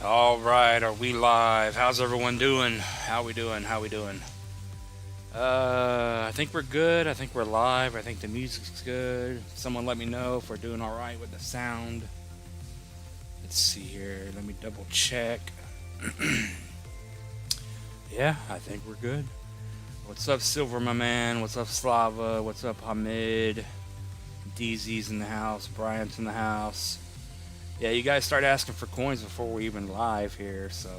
All right, are we live? How's everyone doing? How we doing? How we doing? I think we're good. I think we're live. I think the music's good. Someone let me know if we're doing all right with the sound. Let's see here. Let me double check. Yeah, I think we're good. What's up, Silver, my man? What's up, Slava? What's up, Hamid? DZ's in the house. Bryant's in the house. Yeah, you guys start asking for coins before we're even live here, so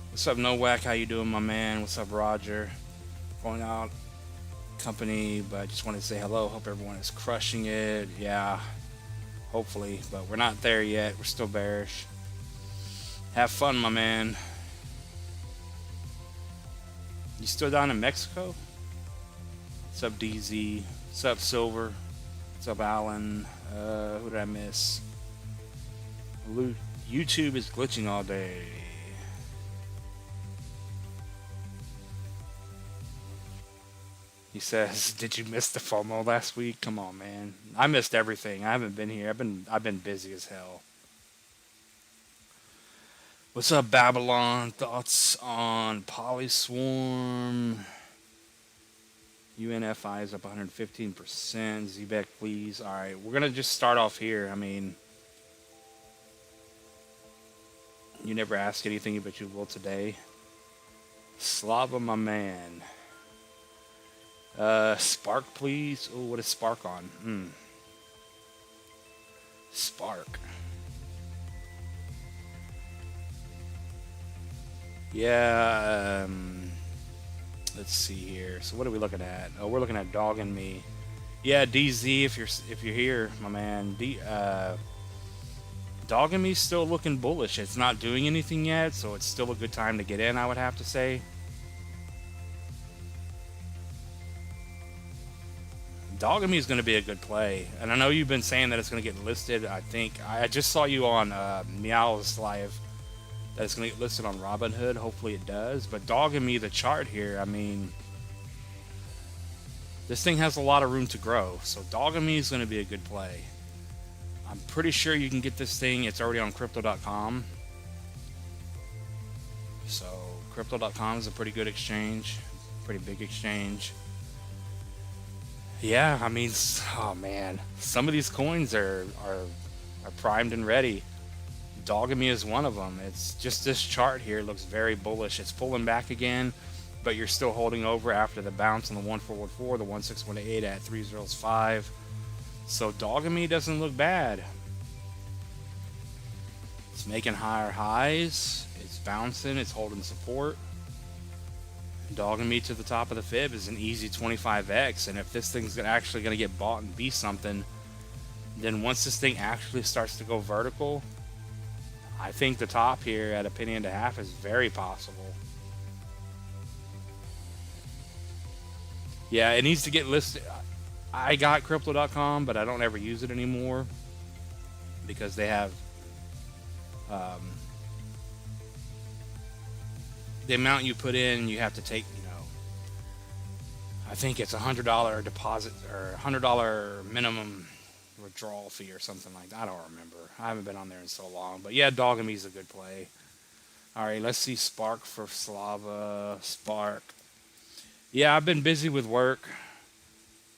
what's up, No Whack? How you doing, my man? What's up, Roger? Going out company, but I just wanted to say hello. Hope everyone is crushing it. Yeah, hopefully, but we're not there yet. We're still bearish. Have fun, my man. You still down in Mexico? What's up, DZ? What's up, Silver? What's up, Alan? Who did I miss? YouTube is glitching all day. He says, "Did you miss the FOMO last week? Come on, man. I missed everything. I haven't been here. I've been busy as hell." What's up, Babylon? Thoughts on Polyswarm? UNFI is up 115%. ZBEC, please. All right, we're gonna just start off here. I mean, you never ask anything, but you will today. Slava, my man. Spark, please. Oh, what is Spark on? Spark. Yeah. Let's see here. So what are we looking at? Oh, we're looking at Dog and Me. Yeah, DZ, if you're here, my man. Dog and Me's still looking bullish. It's not doing anything yet, so it's still a good time to get in, I would have to say. Dog and Me is going to be a good play, and I know you've been saying that it's going to get listed. I think I just saw you on Meow's live that it's going to get listed on Robinhood. Hopefully it does. But Dog and Me, the chart here, I mean, this thing has a lot of room to grow. So Dog and Me is going to be a good play. I'm pretty sure you can get this thing. It's already on crypto.com. So crypto.com is a pretty good exchange, pretty big exchange. Yeah, I mean, oh man, some of these coins are primed and ready. Dog and Me is one of them. It's just this chart here looks very bullish. It's pulling back again, but you're still holding over after the bounce on the 1414, the 1618 at 305. So Dog and Me doesn't look bad. It's making higher highs. It's bouncing. It's holding support. Dog and Me to the top of the fib is an easy 25x, and if this thing's actually going to get bought and be something, then once this thing actually starts to go vertical, I think the top here at a penny and a half is very possible. Yeah, it needs to get listed. I got crypto.com, but I don't ever use it anymore because they have the amount you put in, you have to take, I think it's $100 deposit or $100 minimum withdrawal fee or something like that. I don't remember. I haven't been on there in so long. But yeah, Dog and Me's a good play. All right, let's see Spark for Slava. Spark. Yeah, I've been busy with work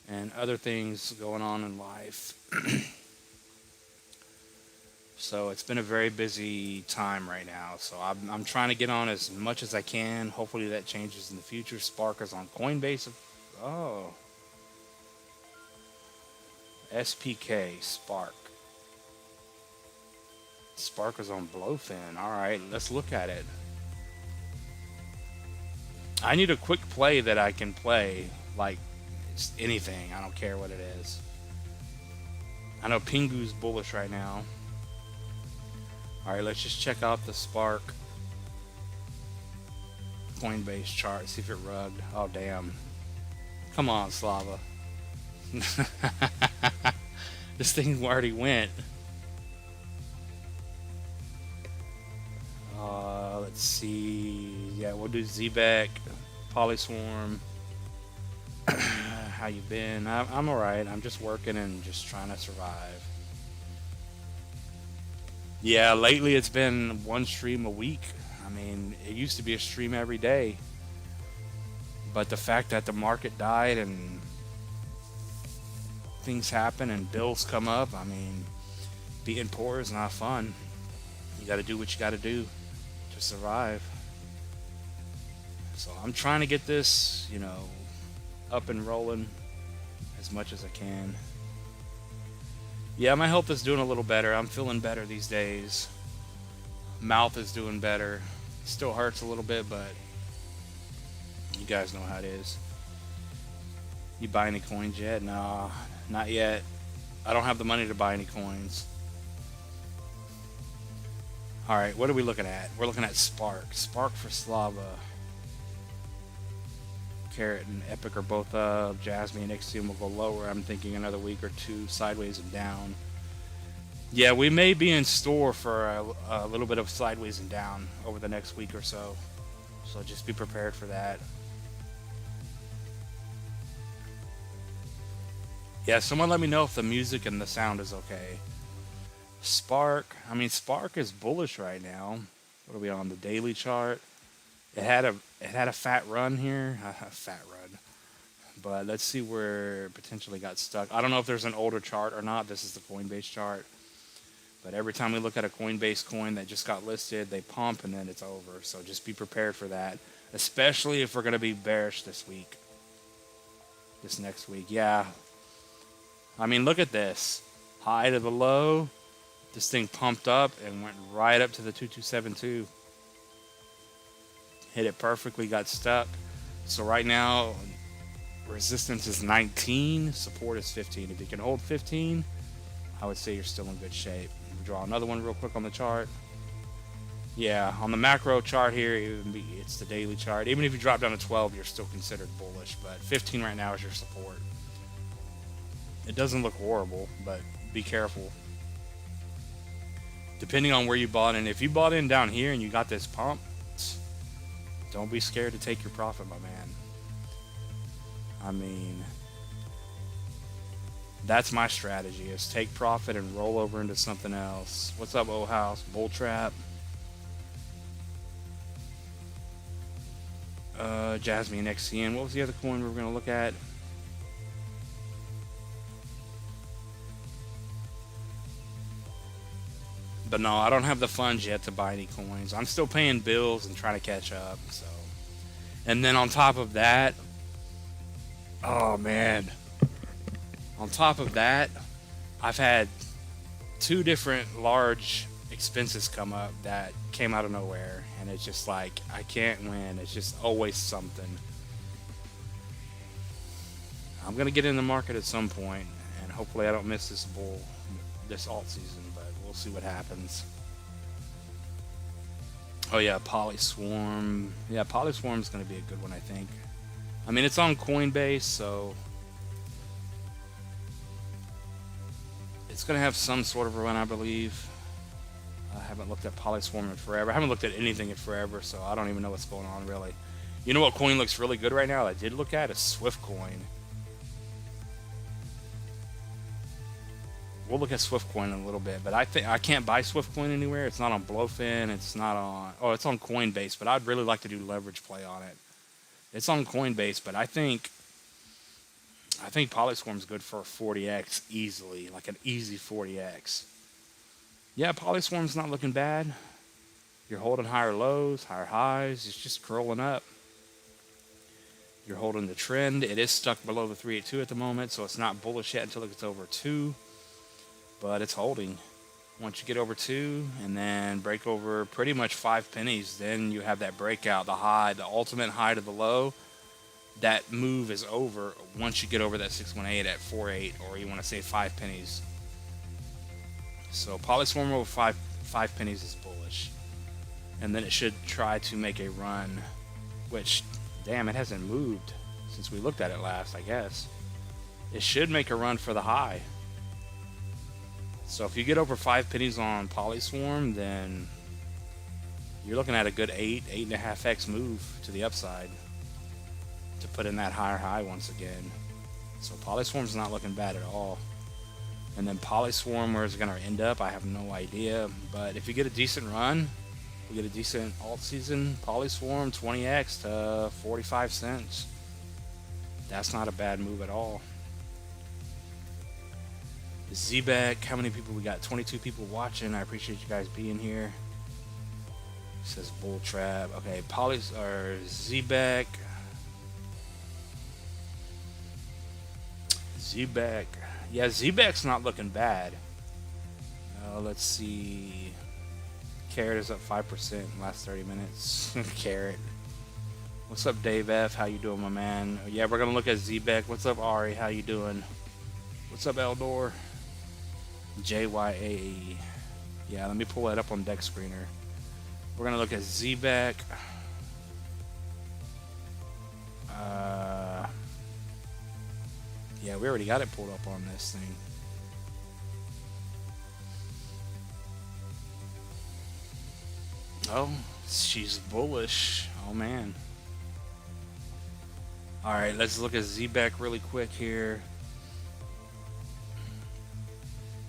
and other things going on in life. So it's been a very busy time right now. So I'm trying to get on as much as I can. Hopefully that changes in the future. Spark is on Coinbase. Oh. SPK, Spark. Spark is on Blowfin. All right, let's look at it. I need a quick play that I can play, like it's anything. I don't care what it is. I know Pingu's bullish right now. All right, let's just check out the Spark Coinbase chart, see if it rugged. Oh, damn. Come on, Slava. This thing already went. Let's see. Yeah, we'll do ZBEC, Polyswarm. How you been? I'm alright. I'm just working and just trying to survive. Yeah, lately it's been one stream a week. I mean, it used to be a stream every day, but the fact that the market died and things happen and bills come up, I mean, being poor is not fun. You got to do what you got to do to survive. So I'm trying to get this, up and rolling as much as I can. Yeah, my health is doing a little better. I'm feeling better these days. Mouth is doing better. Still hurts a little bit, but you guys know how it is. You buy any coins yet? Nah, not yet. I don't have the money to buy any coins. Alright, what are we looking at? We're looking at Spark. Spark for Slava. Carrot and Epic are both up. Jasmine and XCM will go lower. I'm thinking another week or two, sideways and down. Yeah, we may be in store for a little bit of sideways and down over the next week or so. So just be prepared for that. Yeah, someone let me know if the music and the sound is okay. Spark is bullish right now. What are we on, the daily chart? It had a fat run here, a fat run. But let's see where it potentially got stuck. I don't know if there's an older chart or not. This is the Coinbase chart. But every time we look at a Coinbase coin that just got listed, they pump and then it's over. So just be prepared for that, especially if we're going to be bearish this week. This next week, yeah. I mean, look at this. High to the low. This thing pumped up and went right up to the 2272. Hit it perfectly, got stuck. So right now, resistance is 19, support is 15. If you can hold 15, I would say you're still in good shape. We'll draw another one real quick on the chart. Yeah, on the macro chart here, it's the daily chart. Even if you drop down to 12, you're still considered bullish. But 15 right now is your support. It doesn't look horrible, but be careful. Depending on where you bought in. If you bought in down here and you got this pump, don't be scared to take your profit, my man. I mean, that's my strategy, is take profit and roll over into something else. What's up, O House? Bull Trap. Jasmine XCN. What was the other coin we were going to look at? But no, I don't have the funds yet to buy any coins. I'm still paying bills and trying to catch up. So, and then on top of that, oh man, on top of that, I've had two different large expenses come up that came out of nowhere, and it's just like I can't win. It's just always something. I'm gonna get in the market at some point, and hopefully I don't miss this alt season. But we'll see what happens. Oh yeah, Polyswarm. Yeah, Polyswarm is going to be a good one, I think. I mean, it's on Coinbase, so it's going to have some sort of a run, I believe. I haven't looked at Polyswarm in forever. I haven't looked at anything in forever, so I don't even know what's going on, really. You know what coin looks really good right now that I did look at? Is Swiftcoin. We'll look at Swiftcoin in a little bit, but I think I can't buy Swiftcoin anywhere. It's not on Blowfin. It's not on. Oh, it's on Coinbase, but I'd really like to do leverage play on it. It's on Coinbase, but I think Polyswarm's good for a 40x easily, like an easy 40x. Yeah, Polyswarm's not looking bad. You're holding higher lows, higher highs. It's just curling up. You're holding the trend. It is stuck below the 382 at the moment, so it's not bullish yet until it gets over 2. But it's holding. Once you get over 2 and then break over pretty much 5 pennies, then you have that breakout, the high, the ultimate high to the low. That move is over once you get over that 618 at 4.8, or you want to say 5 pennies. So Polyswarm over 5 pennies is bullish. And then it should try to make a run, which, damn, it hasn't moved since we looked at it last, I guess. It should make a run for the high. So if you get over 5 pennies on Polyswarm, then you're looking at a good 8.5x move to the upside to put in that higher high once again. So Polyswarm's not looking bad at all. And then Polyswarm, where it's going to end up, I have no idea. But if you get a decent run, we get a decent alt season, Polyswarm 20x to 45 cents. That's not a bad move at all. Z-Back, how many people we got? 22 people watching. I appreciate you guys being here. It says Bull Trap. Okay, Z-Back. Z-Back. Yeah, Z-Back's not looking bad. Let's see. Carrot is up 5% in the last 30 minutes. Carrot. What's up, Dave F? How you doing, my man? Yeah, we're gonna look at Z-Back. What's up, Ari? How you doing? What's up, Eldor? JYAE. Yeah, let me pull that up on Deck Screener. We're gonna look at Z-Back. Yeah, we already got it pulled up on this thing. Oh, she's bullish. Oh, man. Alright, let's look at Z-Back really quick here.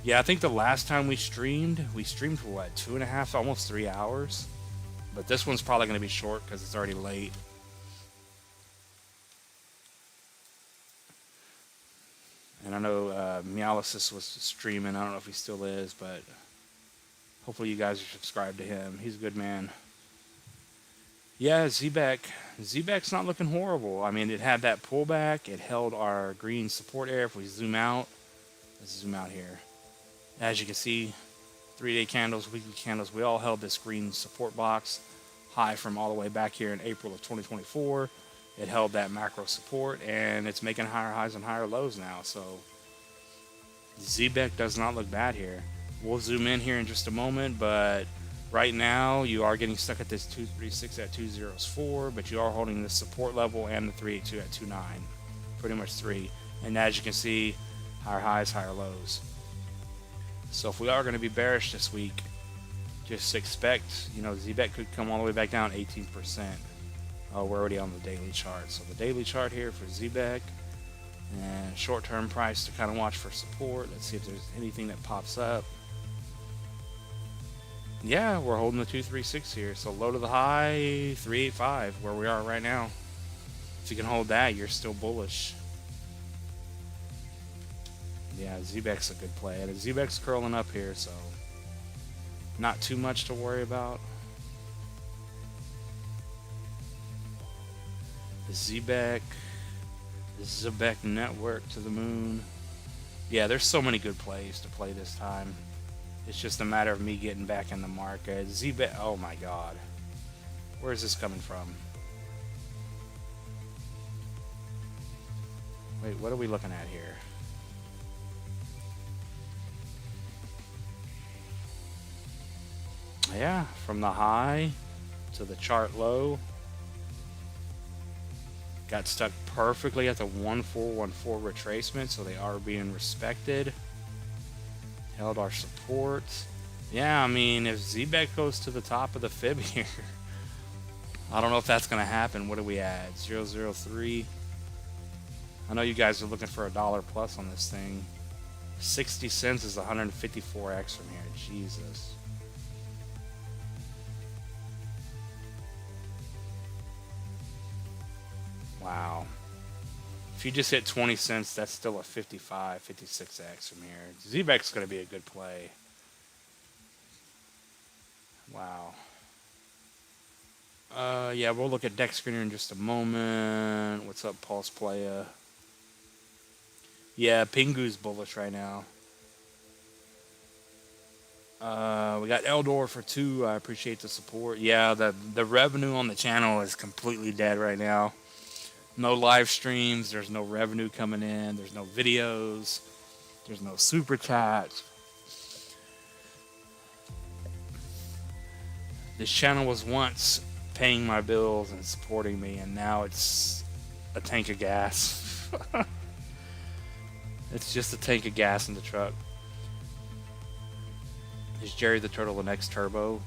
Yeah, I think the last time we streamed for what, 2.5, almost 3 hours? But this one's probably going to be short because it's already late. And I know Meolysis was streaming. I don't know if he still is, but hopefully you guys are subscribed to him. He's a good man. Yeah, Z-Back's not looking horrible. I mean, it had that pullback. It held our green support area. If we zoom out, let's zoom out here. As you can see, 3-day candles, weekly candles, we all held this green support box high from all the way back here in April of 2024. It held that macro support, and it's making higher highs and higher lows now. So Z-Back does not look bad here. We'll zoom in here in just a moment, but right now you are getting stuck at this 236 at 204, but you are holding the support level and the 382 at 29, pretty much 3. And as you can see, higher highs, higher lows. So if we are going to be bearish this week, just expect, Z-Back could come all the way back down 18%. Oh, we're already on the daily chart. So the daily chart here for Z-Back, and short-term price to kind of watch for support. Let's see if there's anything that pops up. Yeah, we're holding the 236 here. So low to the high, 385, where we are right now. If you can hold that, you're still bullish. Yeah, Z-Back's a good play. And Z-Back's curling up here, so not too much to worry about. The Z-Back network to the moon. Yeah, there's so many good plays to play this time. It's just a matter of me getting back in the market. Z-Back, oh my god. Where is this coming from? Wait, what are we looking at here? Yeah, from the high to the chart low. Got stuck perfectly at the 1414 retracement, so they are being respected. Held our support. Yeah, I mean, if Z-Back goes to the top of the fib here, I don't know if that's going to happen. What do we add? 003. I know you guys are looking for $1 plus on this thing. 60 cents is 154x from here. Jesus. Wow. If you just hit 20 cents, that's still a 55, 56x from here. Z-Back's going to be a good play. Wow. Yeah, we'll look at Deck Screener in just a moment. What's up, Pulse Playa? Yeah, Pingu's bullish right now. We got Eldor for 2. I appreciate the support. Yeah, the revenue on the channel is completely dead right now. No live streams, there's no revenue coming in, there's no videos, there's no super chats. This channel was once paying my bills and supporting me, and now it's a tank of gas. It's just a tank of gas in the truck. Is Jerry the Turtle the next Turbo?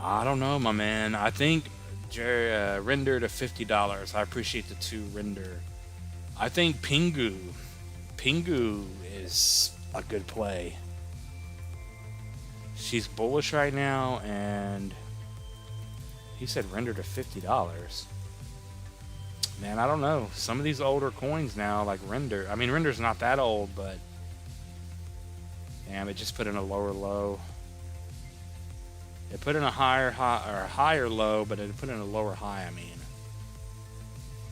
I don't know, my man. I think Jerry render to $50. I appreciate the 2 render. I think Pingu is a good play. She's bullish right now, and he said render to $50. Man, I don't know. Some of these older coins now, like Render. I mean, Render's not that old, but damn, it just put in a lower low. It put in a higher high or a higher low, but it put in a lower high. I mean,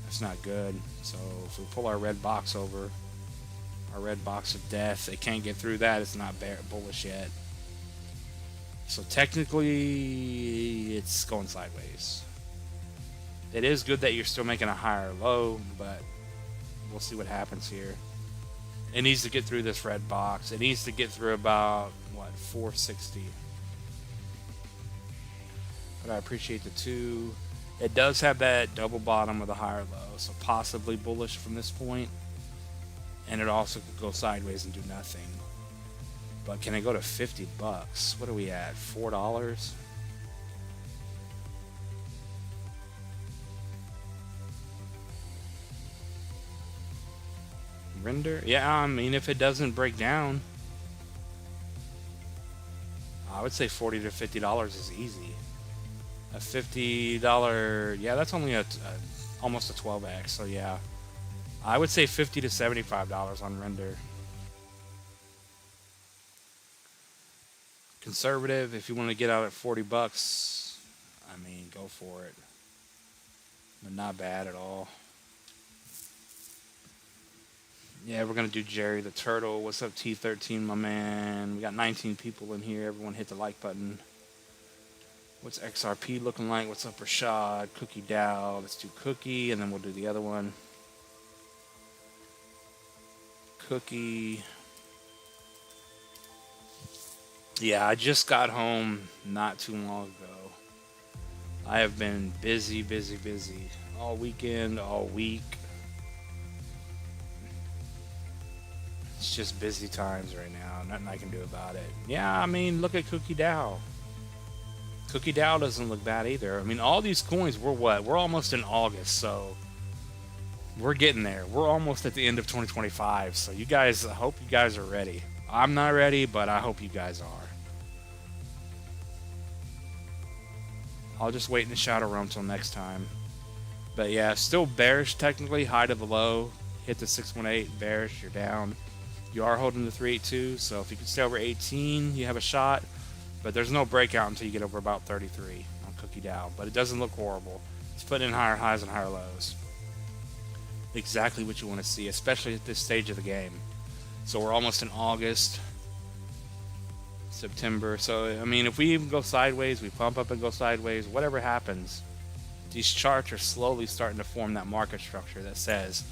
that's not good. So if we pull our red box over, our red box of death, it can't get through that. It's not bullish yet. So technically, it's going sideways. It is good that you're still making a higher low, but we'll see what happens here. It needs to get through this red box. It needs to get through about, what, 460. But I appreciate the 2. It does have that double bottom with a higher low, so possibly bullish from this point. And it also could go sideways and do nothing. But can it go to $50? What are we at? $4? Render? Yeah, I mean, if it doesn't break down, I would say $40 to $50 is easy. A $50, yeah, that's only almost a 12x. So yeah, I would say $50 to $75 on Render. Conservative, if you want to get out at $40, I mean, go for it. But not bad at all. Yeah, we're going to do Jerry the Turtle. What's up, T13, my man? We got 19 people in here. Everyone hit the like button. What's XRP looking like? What's up, Rashad? Cookie Dow. Let's do Cookie, and then we'll do the other one. Cookie. Yeah, I just got home not too long ago. I have been busy all weekend, all week. It's just busy times right now. Nothing I can do about it. Yeah, I mean, look at Cookie Dow. Cookie Dow doesn't look bad either. I mean, all these coins, we're what? We're almost in August, so we're getting there. We're almost at the end of 2025, so you guys, I hope you guys are ready. I'm not ready, but I hope you guys are. I'll just wait in the shadow realm till next time. But yeah, still bearish technically, high to the low. Hit the 618, bearish, you're down. You are holding the 382, so if you can stay over 18, you have a shot. But there's no breakout until you get over about 33 on Cookie Dow. But it doesn't look horrible. It's putting in higher highs and higher lows. Exactly what you want to see, especially at this stage of the game. So we're almost in August, September. So, I mean, if we even go sideways, we pump up and go sideways, whatever happens, these charts are slowly starting to form that market structure that says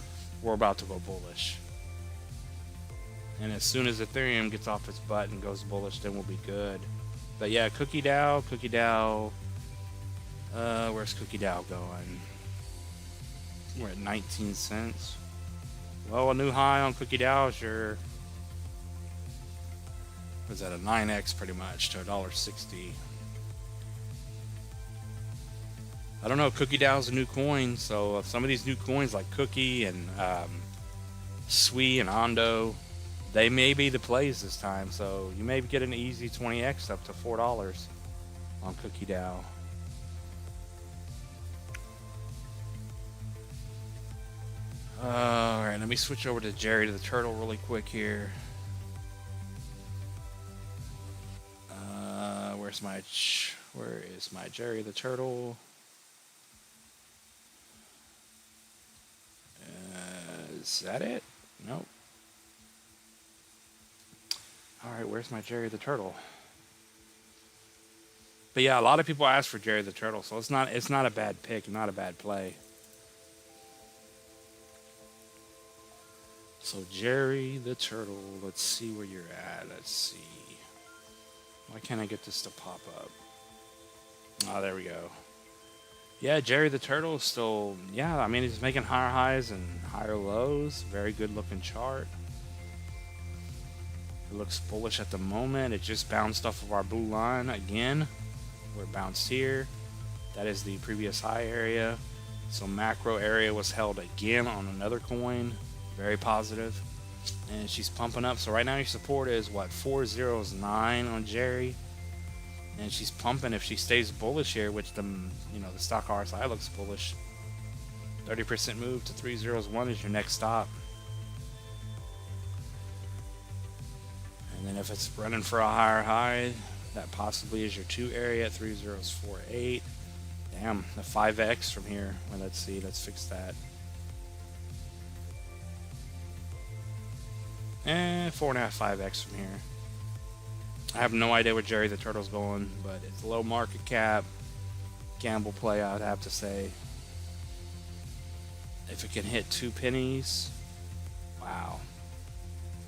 we're about to go bullish. And as soon as Ethereum gets off its butt and goes bullish, then we'll be good. But yeah, Cookie Dow. Where's Cookie Dow going? We're at 19 cents. Well, a new high on Cookie Dow is your, was that a 9x pretty much to $1.60. I don't know, Cookie Dow's a new coin, so some of these new coins like Cookie and Sui and Ondo, they may be the plays this time, so you may get an easy 20x up to $4 on Cookie Dow. Alright, let me switch over to Jerry the Turtle really quick here. Where is my Jerry the Turtle? Is that it? Nope. Alright, where's my Jerry the Turtle? But yeah, a lot of people ask for Jerry the Turtle, so it's not a bad pick, not a bad play. So Jerry the Turtle, let's see where you're at. Let's see. Why can't I get this to pop up? Oh, there we go. Yeah, Jerry the Turtle is still, yeah, I mean, he's making higher highs and higher lows. Very good looking chart. It looks bullish at the moment. It just bounced off of our blue line again. Where it bounced here. That is the previous high area. So macro area was held again on another coin. Very positive. And she's pumping up. So right now your support is what, 409 on Jerry. And she's pumping. If she stays bullish here, which the stock RSI looks bullish, 30% move to 301 is your next stop. And then if it's running for a higher high, that possibly is your 2 area at 3048. Damn, the 5x from here. Well, let's see. Let's fix that. 4.5, 5x from here. I have no idea where Jerry the Turtle's going, but it's low market cap. Gamble play, I would have to say. If it can hit 2 pennies, wow.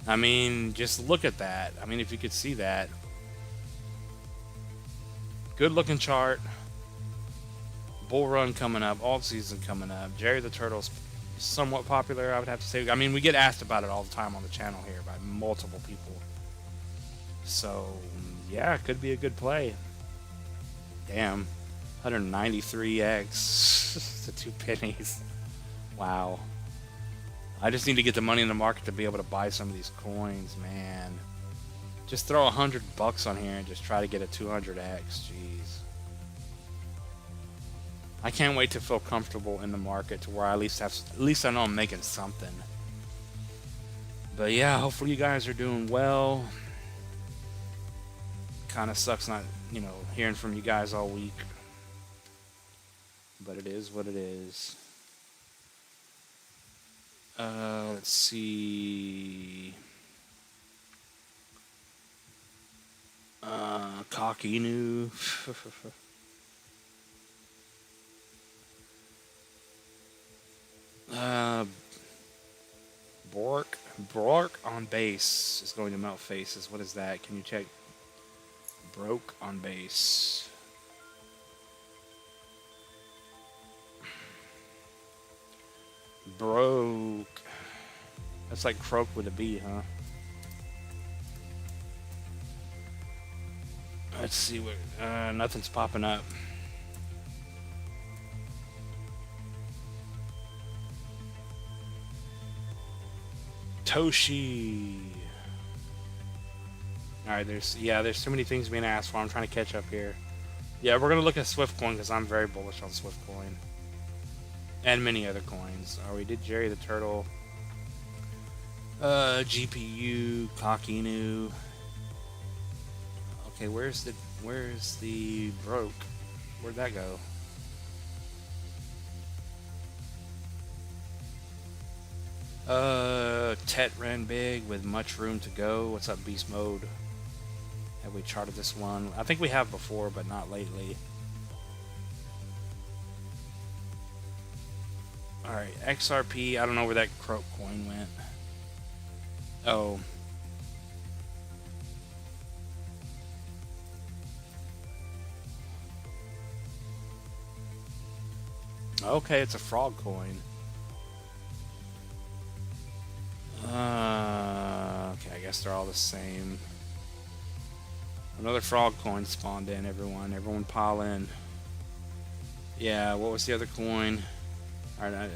I mean, just look at that. I mean, if you could see that. Good looking chart. Bull run coming up. Alt season coming up. Jerry the Turtle's somewhat popular, I would have to say. I mean, we get asked about it all the time on the channel here by multiple people. So, yeah, it could be a good play. Damn. 193x to 2 pennies. Wow. I just need to get the money in the market to be able to buy some of these coins, man. Just throw $100 on here and just try to get a 200x. Jeez. I can't wait to feel comfortable in the market to where I at least I know I'm making something. But yeah, hopefully you guys are doing well. Kind of sucks not, hearing from you guys all week. But it is what it is. Let's see. Cockinu. Bork on base is going to melt faces. What is that? Can you check? Broke on base. Broke. That's like croak with a B, huh? Let's see what. Nothing's popping up. Toshi. Alright, there's too many things being asked for. I'm trying to catch up here. Yeah, we're gonna look at Swift Coin because I'm very bullish on Swift Coin. And many other coins. Oh, we did Jerry the Turtle. GPU, Cockinu. Okay, where's the broke? Where'd that go? Tet ran big with much room to go. What's up, Beast Mode? Have we charted this one? I think we have before, but not lately. Alright, XRP. I don't know where that croak coin went. Oh. Okay, it's a frog coin. Okay, I guess they're all the same. Another frog coin spawned in, everyone pile in. Yeah, what was the other coin? Alright,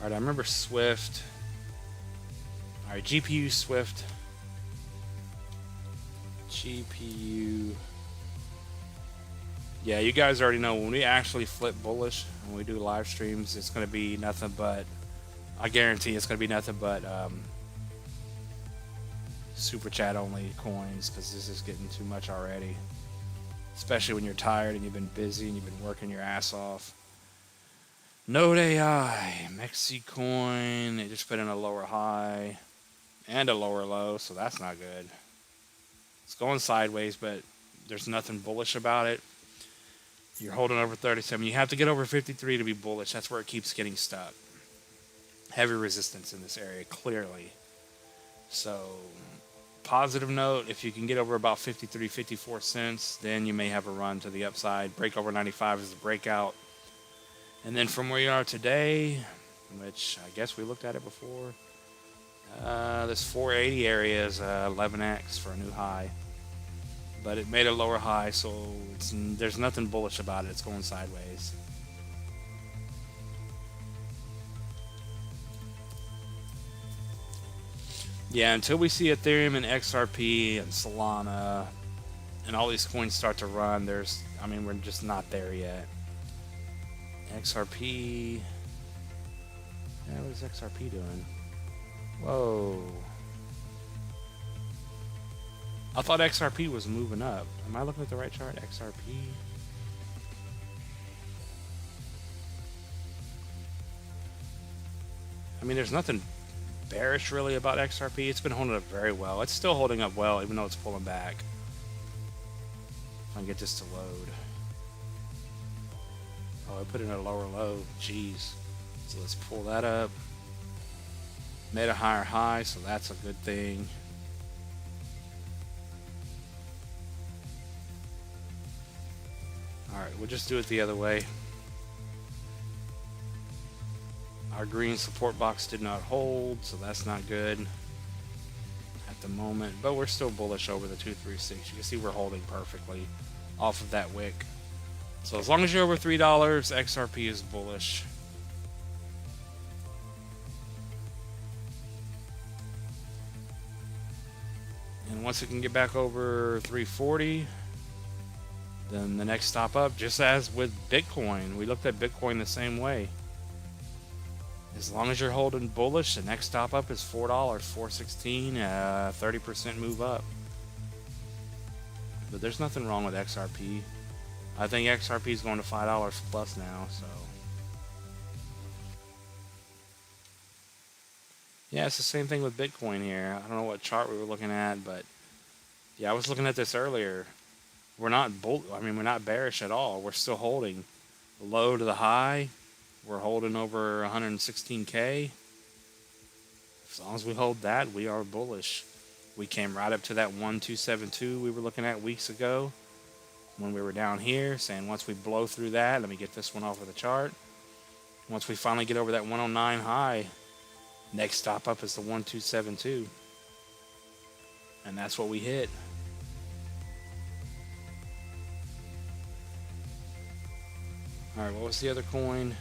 I remember Swift. Alright, GPU Swift. GPU. Yeah, you guys already know when we actually flip bullish, when we do live streams, it's going to be nothing but, I guarantee it's going to be nothing but super chat only coins, because this is getting too much already. Especially when you're tired and you've been busy and you've been working your ass off. Node AI, Mexicoin, it just put in a lower high and a lower low, so that's not good. It's going sideways, but there's nothing bullish about it. You're holding over 37. You have to get over 53 to be bullish. That's where it keeps getting stuck. Heavy resistance in this area, clearly. So, positive note, if you can get over about 53, 54 cents, then you may have a run to the upside. Break over 95 is the breakout. And then from where you are today, which I guess we looked at it before, this 480 area is 11x for a new high. But it made a lower high, so there's nothing bullish about it. It's going sideways. Yeah, until we see Ethereum and XRP and Solana and all these coins start to run, we're just not there yet. XRP. Yeah, what is XRP doing? Whoa. I thought XRP was moving up. Am I looking at the right chart? XRP. I mean, there's nothing bearish really about XRP. It's been holding up very well. It's still holding up well, even though it's pulling back. If I can get this to load. Oh, I put in a lower low. Jeez. So let's pull that up. Made a higher high, so that's a good thing. Alright, we'll just do it the other way. Our green support box did not hold, so that's not good at the moment. But we're still bullish over the 236. You can see we're holding perfectly off of that wick. So as long as you're over $3, XRP is bullish. And once it can get back over 340, then the next stop up, just as with Bitcoin, we looked at Bitcoin the same way. As long as you're holding bullish, the next stop up is $4, $4.16, 30% move up. But there's nothing wrong with XRP. I think XRP is going to $5 plus now, so. Yeah, it's the same thing with Bitcoin here. I don't know what chart we were looking at, but yeah, I was looking at this earlier. We're not we're not bearish at all. We're still holding the low to the high. We're holding over 116K. As long as we hold that, we are bullish. We came right up to that 1272 we were looking at weeks ago when we were down here, saying once we blow through that, let me get this one off of the chart. Once we finally get over that 109 high, next stop up is the 1272. And that's what we hit. Alright, what was the other coin?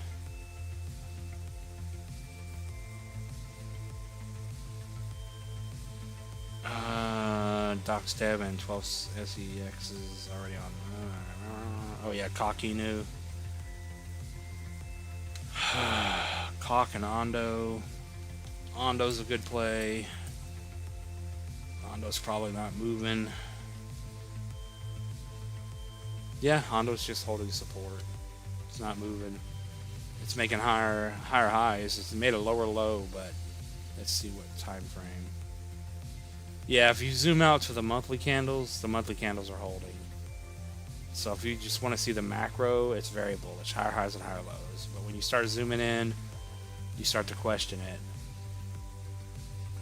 Doxdev and 12 SEX is already on. Oh yeah, Kakinu. Cock and Ondo. Ondo's a good play. Ondo's probably not moving. Yeah, Ondo's just holding support. It's not moving. It's making higher highs. It's made a lower low, but let's see what time frame. Yeah, if you zoom out to the monthly candles are holding. So if you just want to see the macro, it's very bullish. Higher highs and higher lows. But when you start zooming in, you start to question it.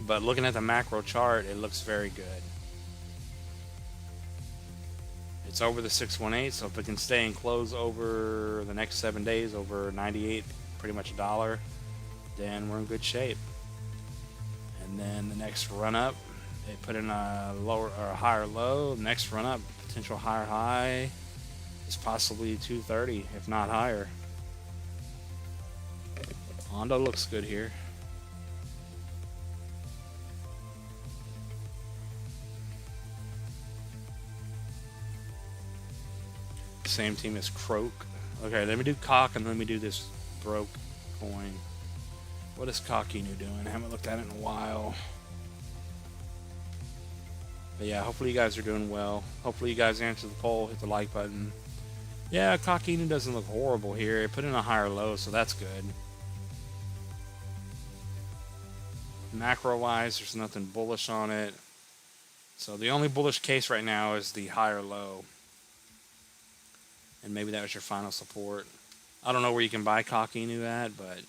But looking at the macro chart, it looks very good. It's over the 618, so if it can stay and close over the next 7 days, over 98, pretty much $1, then we're in good shape. And then the next run up, they put in a lower or a higher low. Next run up, potential higher high is possibly 230, if not higher. Ondo looks good here. Same team as Croak. Okay, let me do Cock and let me do this broke coin. What is Kakinu doing? I haven't looked at it in a while. But yeah, hopefully you guys are doing well. Hopefully you guys answer the poll, hit the like button. Yeah, Kakinu doesn't look horrible here. It put in a higher low, so that's good. Macro-wise, there's nothing bullish on it. So the only bullish case right now is the higher low. And maybe that was your final support. I don't know where you can buy Kakinu at, but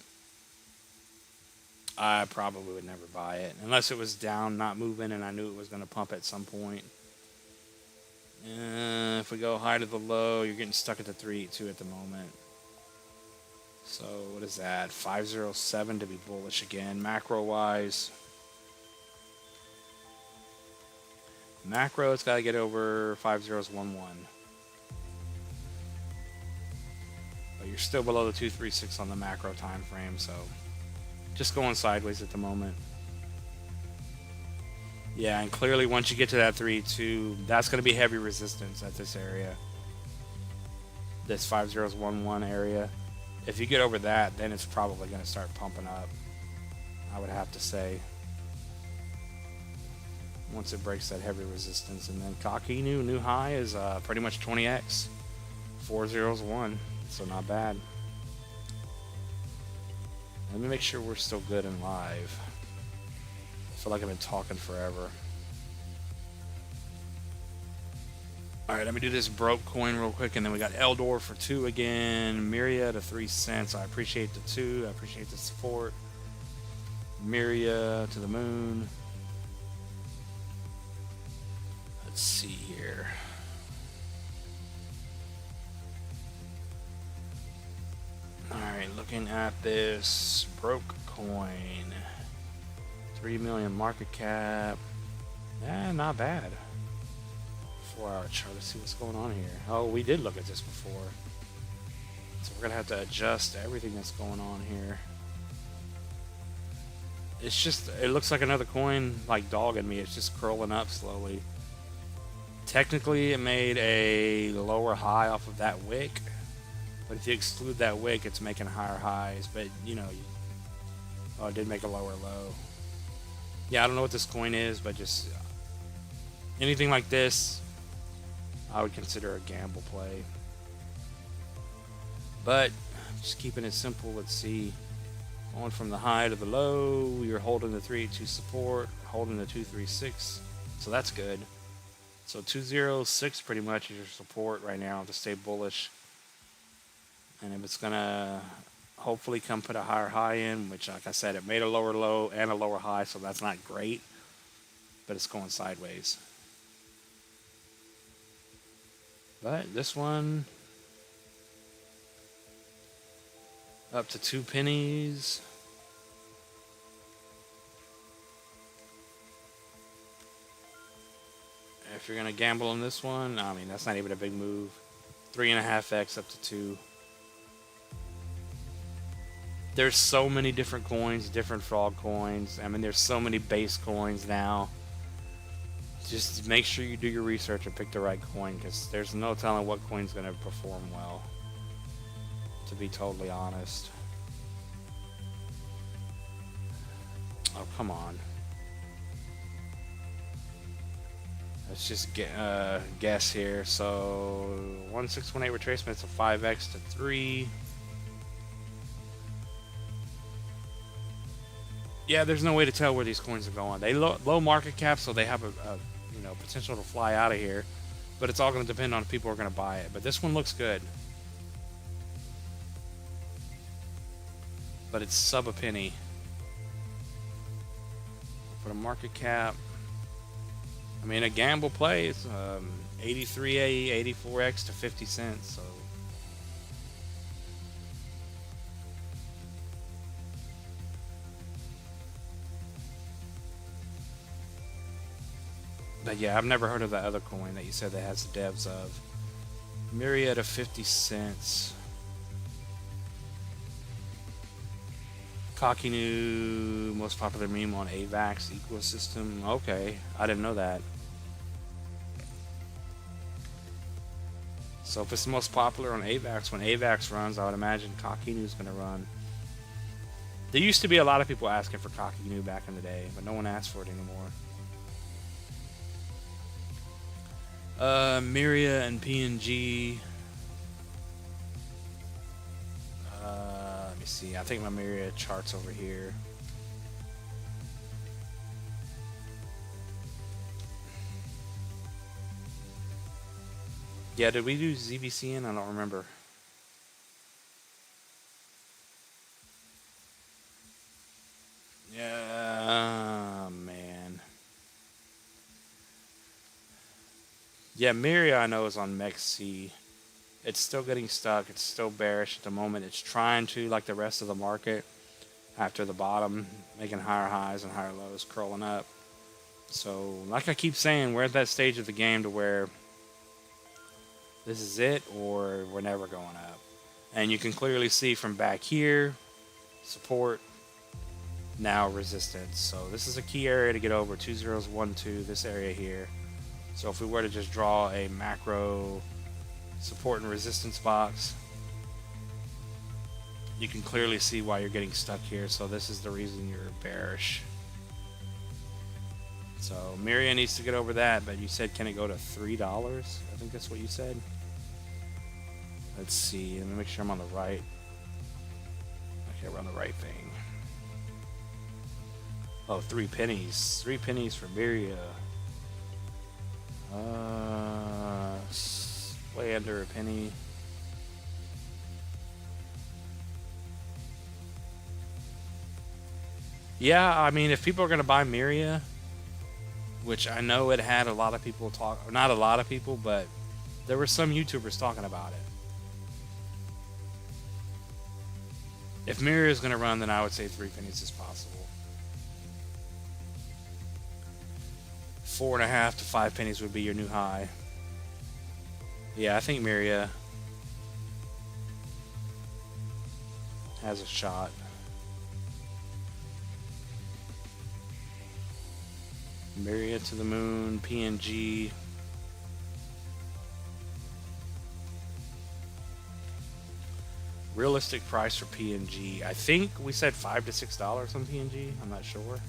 I probably would never buy it. Unless it was down, not moving, and I knew it was going to pump at some point. If we go high to the low, you're getting stuck at the 382 at the moment. So what is that? 507 to be bullish again. Macro-wise. Macro, it's got to get over 5011. But you're still below the 236 on the macro time frame, so just going sideways at the moment. Yeah, and clearly once you get to that 3-2, that's going to be heavy resistance at this area. This 5011 area. If you get over that, then it's probably going to start pumping up, I would have to say. Once it breaks that heavy resistance. And then Kakinu, new high is pretty much 20x. 401, so not bad. Let me make sure we're still good and live. I feel like I've been talking forever. Alright, let me do this broke coin real quick, and then we got Eldor for 2 again. Myria to 3 cents. I appreciate the 2. I appreciate the support. Myria to the moon. Let's see here. Alright, looking at this broke coin. 3 million market cap. Not bad. 4-hour chart. Let's see what's going on here. Oh, we did look at this before. So we're going to have to adjust everything that's going on here. It's just, it looks like another coin like dogging me. It's just curling up slowly. Technically, it made a lower high off of that wick. But if you exclude that wick, it's making higher highs. But, you know, oh, it did make a lower low. Yeah, I don't know what this coin is, but just anything like this, I would consider a gamble play. But just keeping it simple, let's see. Going from the high to the low, you're holding the 382 support, holding the 236, so that's good. So 206 pretty much is your support right now to stay bullish. And if it's gonna hopefully come put a higher high in, which like I said, it made a lower low and a lower high, so that's not great, but it's going sideways. But this one up to 2 pennies. If you're gonna gamble on this one, I mean, that's not even a big move. 3.5x up to 2. There's so many different coins, different frog coins. I mean, there's so many base coins now. Just make sure you do your research and pick the right coin, because there's no telling what coin's going to perform well, to be totally honest. Oh, come on. Let's just guess here. So 1618 retracement to 5x to 3. Yeah, there's no way to tell where these coins are going. They low market cap, so they have a potential to fly out of here. But it's all going to depend on if people are going to buy it. But this one looks good. But it's sub a penny. For the market cap, I mean, a gamble play is 83A, 84X to 50 cents. So. But yeah, I've never heard of that other coin that you said that has the devs of. Myriad of 50 cents. Kakinu, most popular meme on AVAX ecosystem. Okay, I didn't know that. So if it's the most popular on AVAX, when AVAX runs, I would imagine Kakinu's going to run. There used to be a lot of people asking for Kakinu back in the day, but no one asks for it anymore. Myria and PNG. Let me see. I think my Myria chart's over here. Yeah, did we do ZBCN? I don't remember. Yeah, man. Yeah, Myria I know is on MEXC. It's still getting stuck. It's still bearish at the moment. It's trying to, like the rest of the market, after the bottom, making higher highs and higher lows, curling up. So, like I keep saying, we're at that stage of the game to where this is it or we're never going up. And you can clearly see from back here, support, now resistance. So this is a key area to get over. 2012, this area here. So if we were to just draw a macro support and resistance box, you can clearly see why you're getting stuck here. So this is the reason you're bearish. So Miria needs to get over that, but you said, can it go to $3? I think that's what you said. Let's see. Let me make sure I'm on the right. Okay, we're on the right thing. Oh, 3 pennies. 3 pennies for Miria. Way under a penny. Yeah, I mean, if people are going to buy Miria, which I know it had a lot of people talk, not a lot of people, but there were some YouTubers talking about it. If Miria is going to run, then I would say 3 pennies is possible. 4.5 to 5 pennies would be your new high. Yeah, I think Miria has a shot. Miria to the moon, PNG. Realistic price for PNG. I think we said $5 to $6 on PNG. I'm not sure.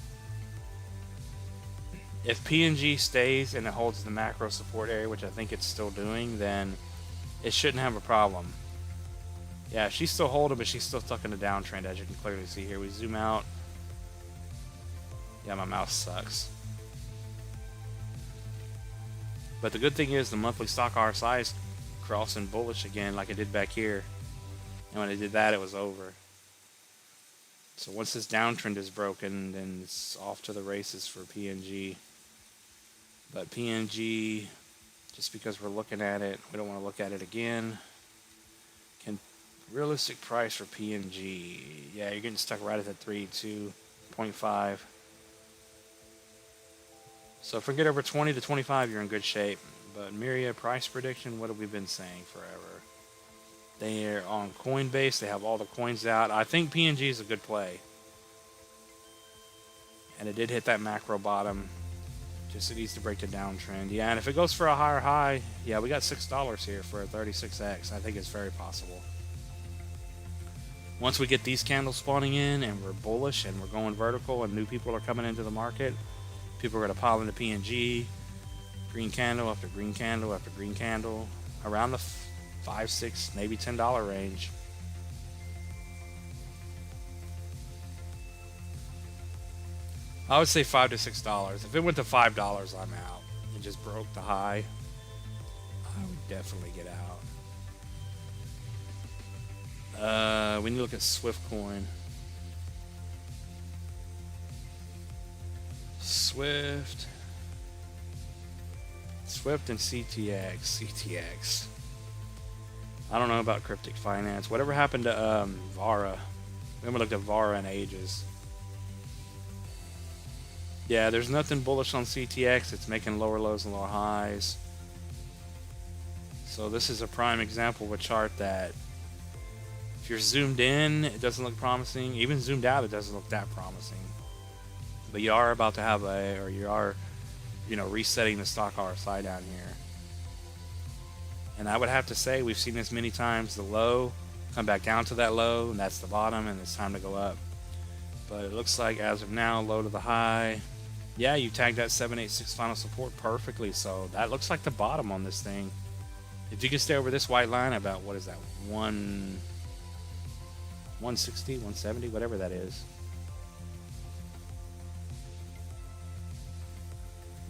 If PNG stays and it holds the macro support area, which I think it's still doing, then it shouldn't have a problem. Yeah, she's still holding, but she's still stuck in a downtrend, as you can clearly see here. We zoom out. Yeah, my mouse sucks. But the good thing is the monthly stock RSI is crossing bullish again like it did back here. And when it did that, it was over. So once this downtrend is broken, then it's off to the races for PNG. But PNG, just because we're looking at it, we don't want to look at it again. Realistic price for PNG. Yeah, you're getting stuck right at the 3.2.5. So if we get over 20 to 25, you're in good shape. But Miria price prediction, what have we been saying forever? They're on Coinbase. They have all the coins out. I think PNG is a good play. And it did hit that macro bottom. Just it needs to break the downtrend. Yeah, and if it goes for a higher high, yeah, we got $6 here for a 36X. I think it's very possible. Once we get these candles spawning in and we're bullish and we're going vertical and new people are coming into the market, people are going to pile into PNG, green candle after green candle after green candle, around the $5, $6, maybe $10 range. I would say $5 to $6. If it went to $5, I'm out. It just broke the high. I would definitely get out. We need to look at Swift coin. Swift and CTX. I don't know about Cryptic Finance. Whatever happened to Vara? We haven't looked at Vara in ages. Yeah, there's nothing bullish on CTX. It's making lower lows and lower highs. So this is a prime example of a chart that if you're zoomed in, it doesn't look promising. Even zoomed out, it doesn't look that promising. But you are about to have resetting the stock RSI down here. And I would have to say, we've seen this many times. The low, come back down to that low, and that's the bottom, and it's time to go up. But it looks like as of now, low to the high. Yeah, you tagged that 786 final support perfectly, so that looks like the bottom on this thing. If you can stay over this white line about, what is that, 160, 170, whatever that is.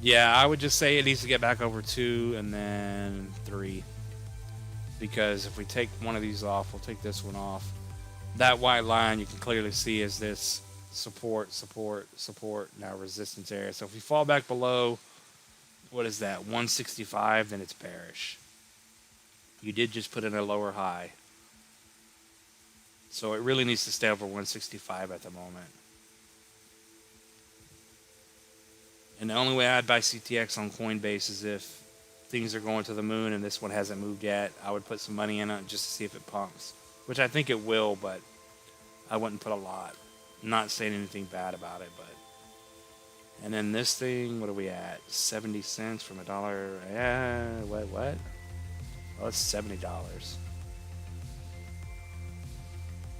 Yeah, I would just say it needs to get back over 2 and then 3. Because if we take one of these off, we'll take this one off. That white line you can clearly see is this support, now resistance area. So if we fall back below, what is that, 165, then it's bearish. You did just put in a lower high. So it really needs to stay over 165 at the moment. And the only way I'd buy CTX on Coinbase is if things are going to the moon and this one hasn't moved yet. I would put some money in it just to see if it pumps, which I think it will, but I wouldn't put a lot. Not saying anything bad about it, but. And then this thing, what are we at? 70 cents from $1. Yeah, what? Oh, it's $70.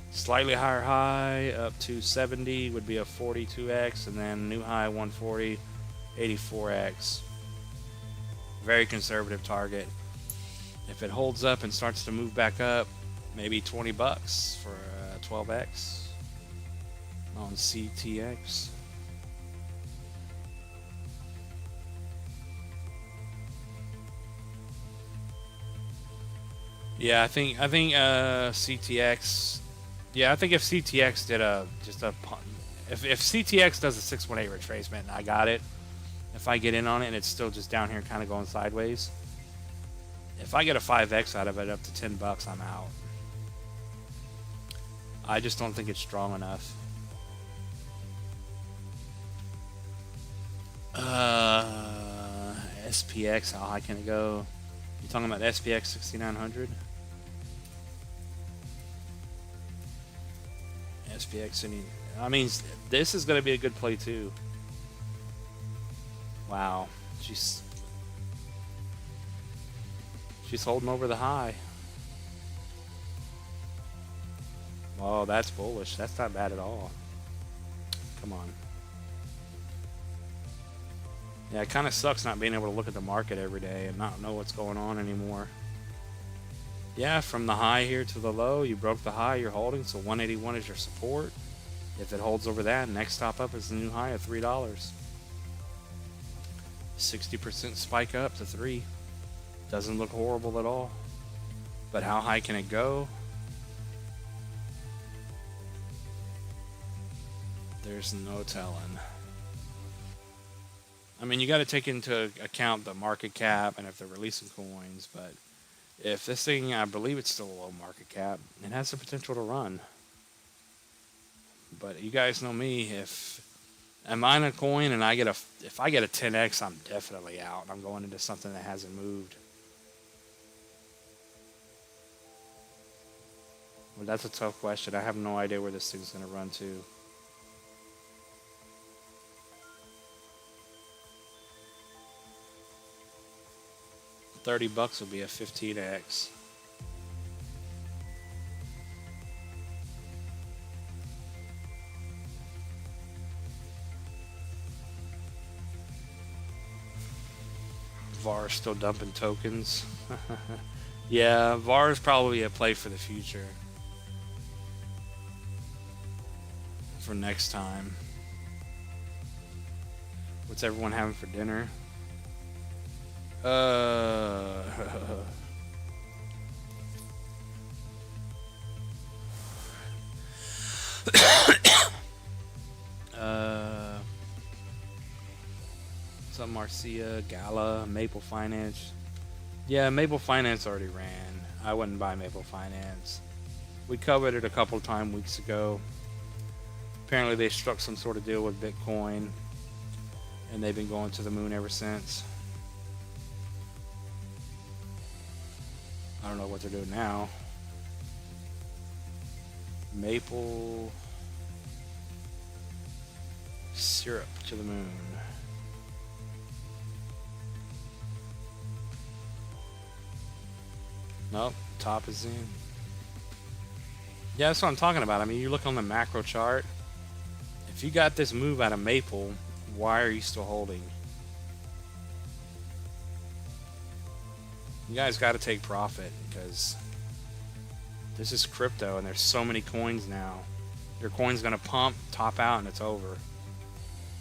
Slightly higher high up to 70 would be a 42x, and then new high 140, 84x. Very conservative target. If it holds up and starts to move back up, maybe 20 bucks for 12x on CTX. Yeah, I think CTX. Yeah, I think if CTX did if CTX does a 618 retracement and I got it, if I get in on it and it's still just down here kind of going sideways, if I get a 5x out of it up to 10 bucks, I'm out. I just don't think it's strong enough. SPX, how high can it go? You talking about SPX 6900? SPX, I mean, this is going to be a good play too. Wow, she's holding over the high. Oh, that's bullish. That's not bad at all. Come on. Yeah, it kind of sucks not being able to look at the market every day and not know what's going on anymore. Yeah, from the high here to the low, you broke the high, you're holding, so 181 is your support. If it holds over that, next stop up is the new high of $3. 60% spike up to 3. Doesn't look horrible at all. But how high can it go? There's no telling. I mean, you got to take into account the market cap and if they're releasing coins, but if this thing, I believe it's still a low market cap, it has the potential to run. But you guys know me, if I'm buying a coin and if I get a 10x, I'm definitely out. I'm going into something that hasn't moved. Well, that's a tough question. I have no idea where this thing's going to run to. $30 would be a 15x. VAR still dumping tokens. Yeah, VAR is probably a play for the future. For next time. What's everyone having for dinner? Some Marcia, Gala, Maple Finance. Yeah, Maple Finance already ran. I wouldn't buy Maple Finance. We covered it a couple times weeks ago. Apparently they struck some sort of deal with Bitcoin, and they've been going to the moon ever since. I don't know what they're doing now. Maple syrup to the moon. Nope, top is in. Yeah, that's what I'm talking about. I mean, you look on the macro chart. If you got this move out of Maple, why are you still holding? You guys got to take profit because this is crypto and there's so many coins now. Your coin's going to pump, top out, and it's over.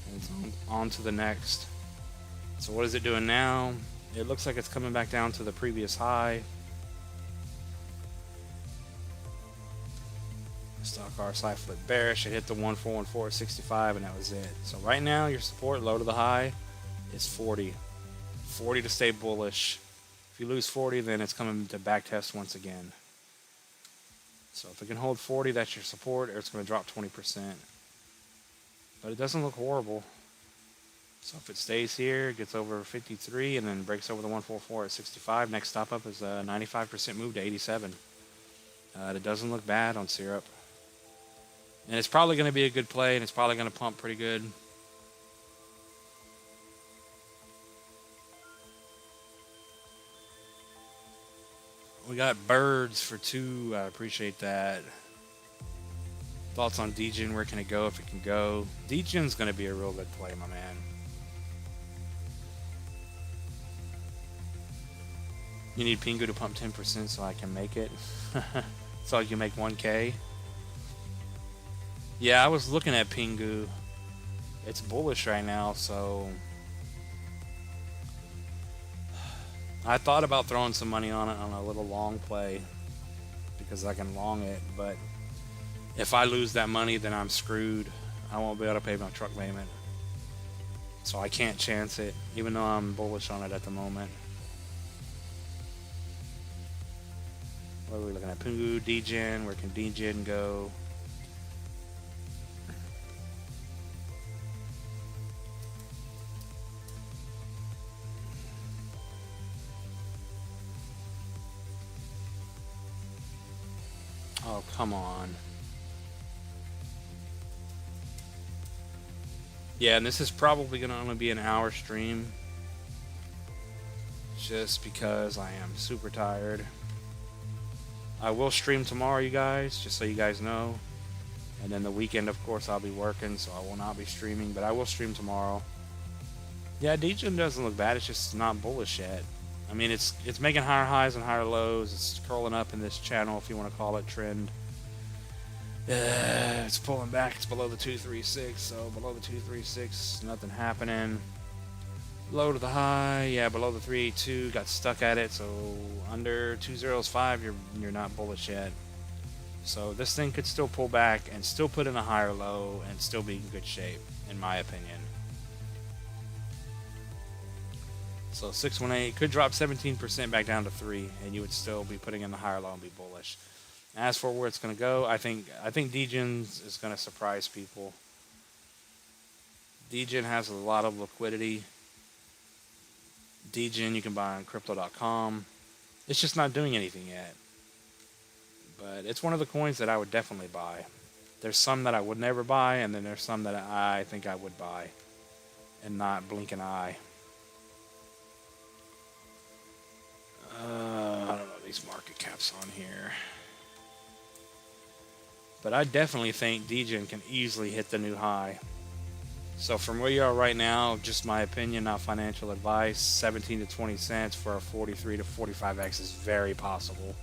And it's on to the next. So what is it doing now? It looks like it's coming back down to the previous high. Stock RSI flipped bearish. It hit the 1414.65 and that was it. So right now your support low to the high is 40. 40 to stay bullish. If you lose 40, then it's coming to back test once again. So if it can hold 40, that's your support, or it's going to drop 20%. But it doesn't look horrible. So if it stays here, gets over 53, and then breaks over the 144 at 65, next stop up is a 95% move to 87. It doesn't look bad on syrup. And it's probably going to be a good play, and it's probably going to pump pretty good. We got birds for 2. I appreciate that. Thoughts on Degen? Where can it go if it can go? Degen's going to be a real good play, my man. You need Pingu to pump 10% so I can make it. So you can make 1K. Yeah, I was looking at Pingu. It's bullish right now, so I thought about throwing some money on it on a little long play because I can long it, but if I lose that money, then I'm screwed. I won't be able to pay my truck payment. So I can't chance it, even though I'm bullish on it at the moment. What are we looking at? Pingu, Degen. Where can Degen go? Oh, come on. Yeah, and this is probably going to only be an hour stream. Just because I am super tired. I will stream tomorrow, you guys, just so you guys know. And then the weekend, of course, I'll be working, so I will not be streaming. But I will stream tomorrow. Yeah, Degen doesn't look bad. It's just not bullish yet. I mean, it's making higher highs and higher lows. It's curling up in this channel, if you want to call it trend. It's pulling back. It's below the 236, so below the 236, nothing happening. Low to the high, yeah, below the 382, got stuck at it, so under 205, you're not bullish yet. So this thing could still pull back and still put in a higher low and still be in good shape, in my opinion. So 618 could drop 17% back down to 3, and you would still be putting in the higher low and be bullish. As for where it's going to go, I think Degen is going to surprise people. Degen has a lot of liquidity. Degen you can buy on crypto.com. It's just not doing anything yet. But it's one of the coins that I would definitely buy. There's some that I would never buy, and then there's some that I think I would buy and not blink an eye. I don't know these market caps on here. But I definitely think Degen can easily hit the new high. So from where you are right now, just my opinion, not financial advice, 17 to 20 cents for a 43 to 45x is very possible.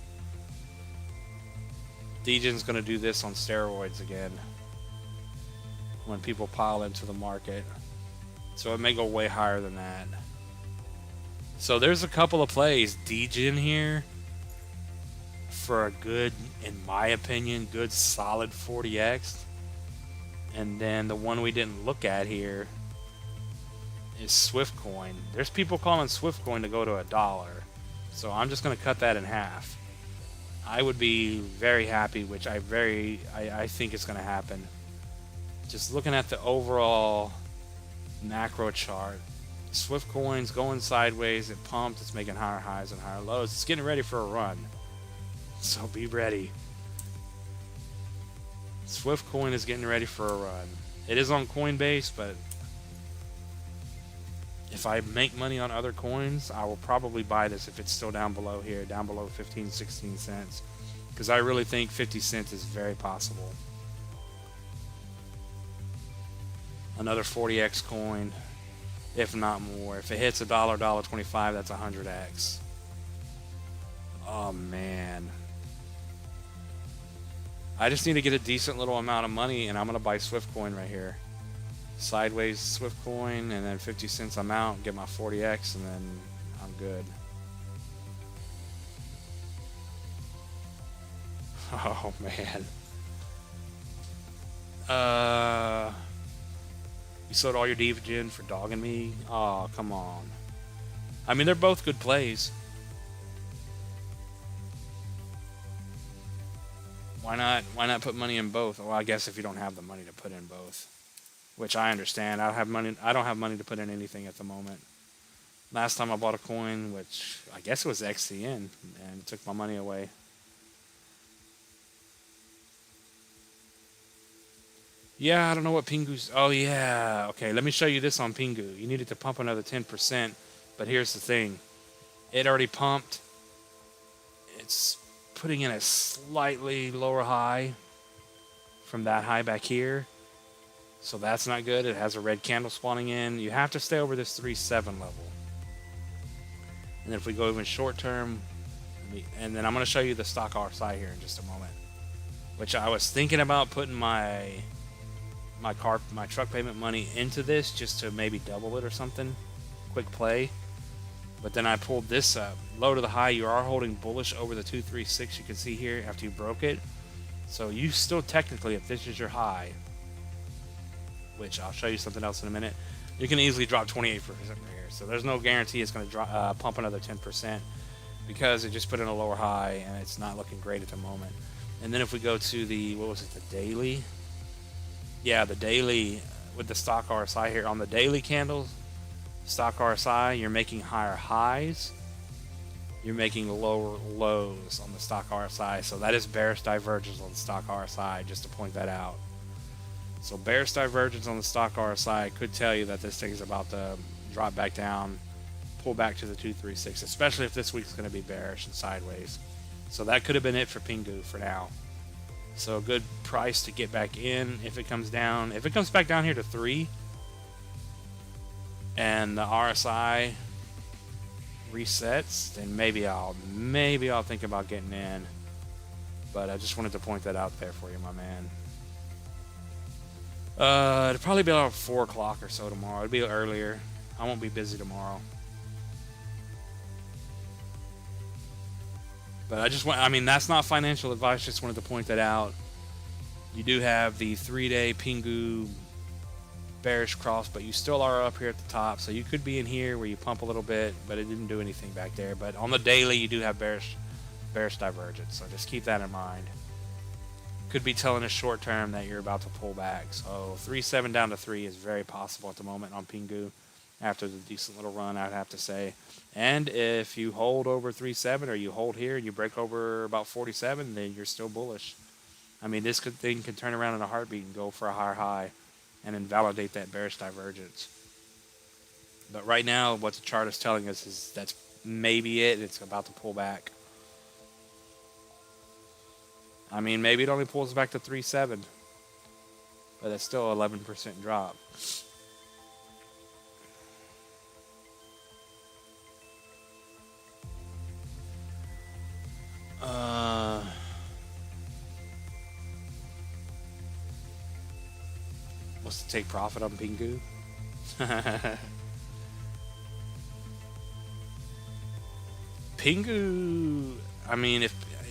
Degen's going to do this on steroids again when people pile into the market. So it may go way higher than that. So there's a couple of plays. Degen here for a good, in my opinion, good solid 40x. And then the one we didn't look at here is Swiftcoin. There's people calling Swiftcoin to go to $1. So I'm just going to cut that in half. I would be very happy, which I think is going to happen. Just looking at the overall macro chart, Swiftcoin's going sideways. It pumped. It's making higher highs and higher lows. It's getting ready for a run. So be ready. Swiftcoin is getting ready for a run. It is on Coinbase, but if I make money on other coins, I will probably buy this if it's still down below here, down below 15, 16 cents. Because I really think 50 cents is very possible. Another 40x coin, if not more. If it hits $1, $1.25, that's 100x. Oh, man. I just need to get a decent little amount of money, and I'm going to buy Swiftcoin right here. Sideways Swiftcoin, and then 50 cents I'm out, get my 40x, and then I'm good. Oh, man. You sold all your Degen for dogging me? Oh, come on. I mean, they're both good plays. Why not put money in both? Well, I guess if you don't have the money to put in both, which I understand. I don't have money to put in anything at the moment. Last time I bought a coin, which I guess it was XCN, and it took my money away. Yeah, I don't know what Pingu's. Oh, yeah. Okay, let me show you this on Pingu. You needed to pump another 10%, but here's the thing. It already pumped. It's putting in a slightly lower high from that high back here. So that's not good. It has a red candle spawning in. You have to stay over this 3.7 level. And then if we go even short term, and then I'm going to show you the stock RSI here in just a moment, which I was thinking about putting my truck payment money into this just to maybe double it or something, quick play. But then I pulled this up, low to the high. You are holding bullish over the 236. You can see here after you broke it. So you still technically, if this is your high, which I'll show you something else in a minute, you can easily drop 28% from here. So there's no guarantee it's going to pump another 10% because it just put in a lower high and it's not looking great at the moment. And then if we go to the, what was it, the daily? Yeah, the daily with the stock RSI here. On the daily candles, stock RSI, you're making higher highs. You're making lower lows on the stock RSI. So that is bearish divergence on the stock RSI, just to point that out. So bearish divergence on the stock RSI could tell you that this thing is about to drop back down, pull back to the 236, especially if this week's going to be bearish and sideways. So that could have been it for Pingu for now. So a good price to get back in if it comes down. If it comes back down here to 3 and the RSI resets, then maybe I'll think about getting in. But I just wanted to point that out there for you, my man. It'll probably be around 4 o'clock or so tomorrow. It'll be earlier. I won't be busy tomorrow. But I mean, that's not financial advice. Just wanted to point that out. You do have the 3-day Pingu bearish cross, but you still are up here at the top. So you could be in here where you pump a little bit, but it didn't do anything back there. But on the daily, you do have bearish divergence. So just keep that in mind. Could be telling us short term that you're about to pull back. So 3.7 down to 3 is very possible at the moment on Pingu after the decent little run, I'd have to say. And if you hold over 3.7 or you hold here and you break over about 47, then you're still bullish. I mean, this thing can turn around in a heartbeat and go for a higher high and invalidate that bearish divergence. But right now, what the chart is telling us is that's maybe it. It's about to pull back. I mean, maybe it only pulls back to 3.7, but it's still an 11% drop. What's to take profit on Pingu? Pingu, I mean,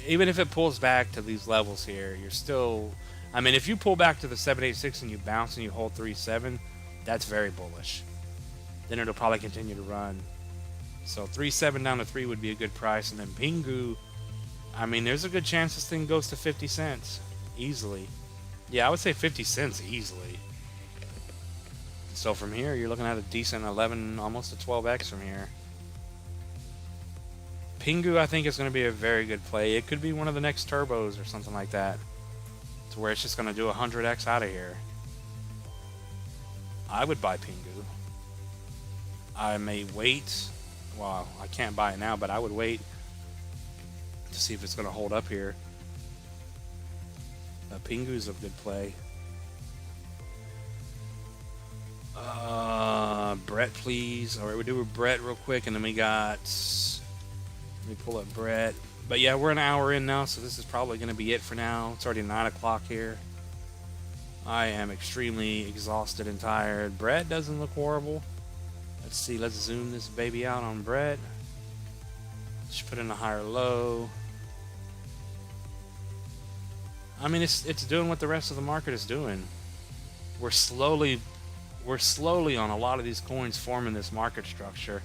even if it pulls back to these levels here, you're still, I mean, if you pull back to the 786 and you bounce and you hold 3.7, that's very bullish. Then it'll probably continue to run. So 3.7 down to 3 would be a good price. And then Pingu, I mean, there's a good chance this thing goes to 50 cents easily. Yeah, I would say 50 cents easily. So from here, you're looking at a decent 11, almost a 12x from here. Pingu, I think, is going to be a very good play. It could be one of the next turbos or something like that, to where it's just going to do 100x out of here. I would buy Pingu. I may wait. Well, I can't buy it now, but I would wait to see if it's going to hold up here. Pingu's a good play. Brett, please. All right, we'll do Brett real quick, and then we got. Let me pull up Brett. But yeah, we're an hour in now, so this is probably going to be it for now. It's already 9 o'clock here. I am extremely exhausted and tired. Brett doesn't look horrible. Let's see. Let's zoom this baby out on Brett. Just put in a higher low. I mean, it's doing what the rest of the market is doing. We're slowly on a lot of these coins forming this market structure.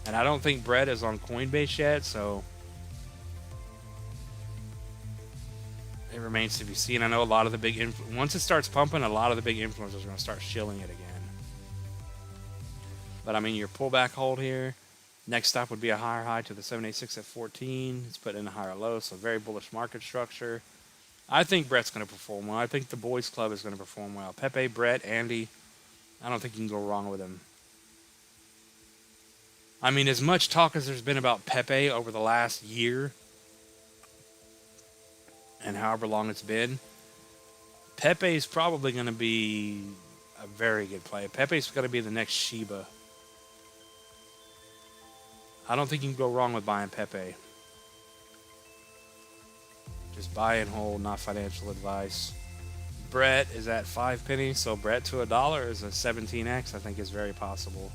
And I don't think Brett is on Coinbase yet, so it remains to be seen. I know a lot of the big once it starts pumping, a lot of the big influencers are going to start shilling it again. But I mean, your pullback hold here. Next stop would be a higher high to the 786 at 14. It's put in a higher low, so very bullish market structure. I think Brett's going to perform well. I think the boys club is going to perform well. Pepe, Brett, Andy. I don't think you can go wrong with him. I mean, as much talk as there's been about Pepe over the last year and however long it's been, Pepe's probably going to be a very good play. Pepe's going to be the next Shiba. I don't think you can go wrong with buying Pepe. Just buy and hold, not financial advice. Brett is at 5 pennies, so Brett to $1 is a 17x. I think is very possible.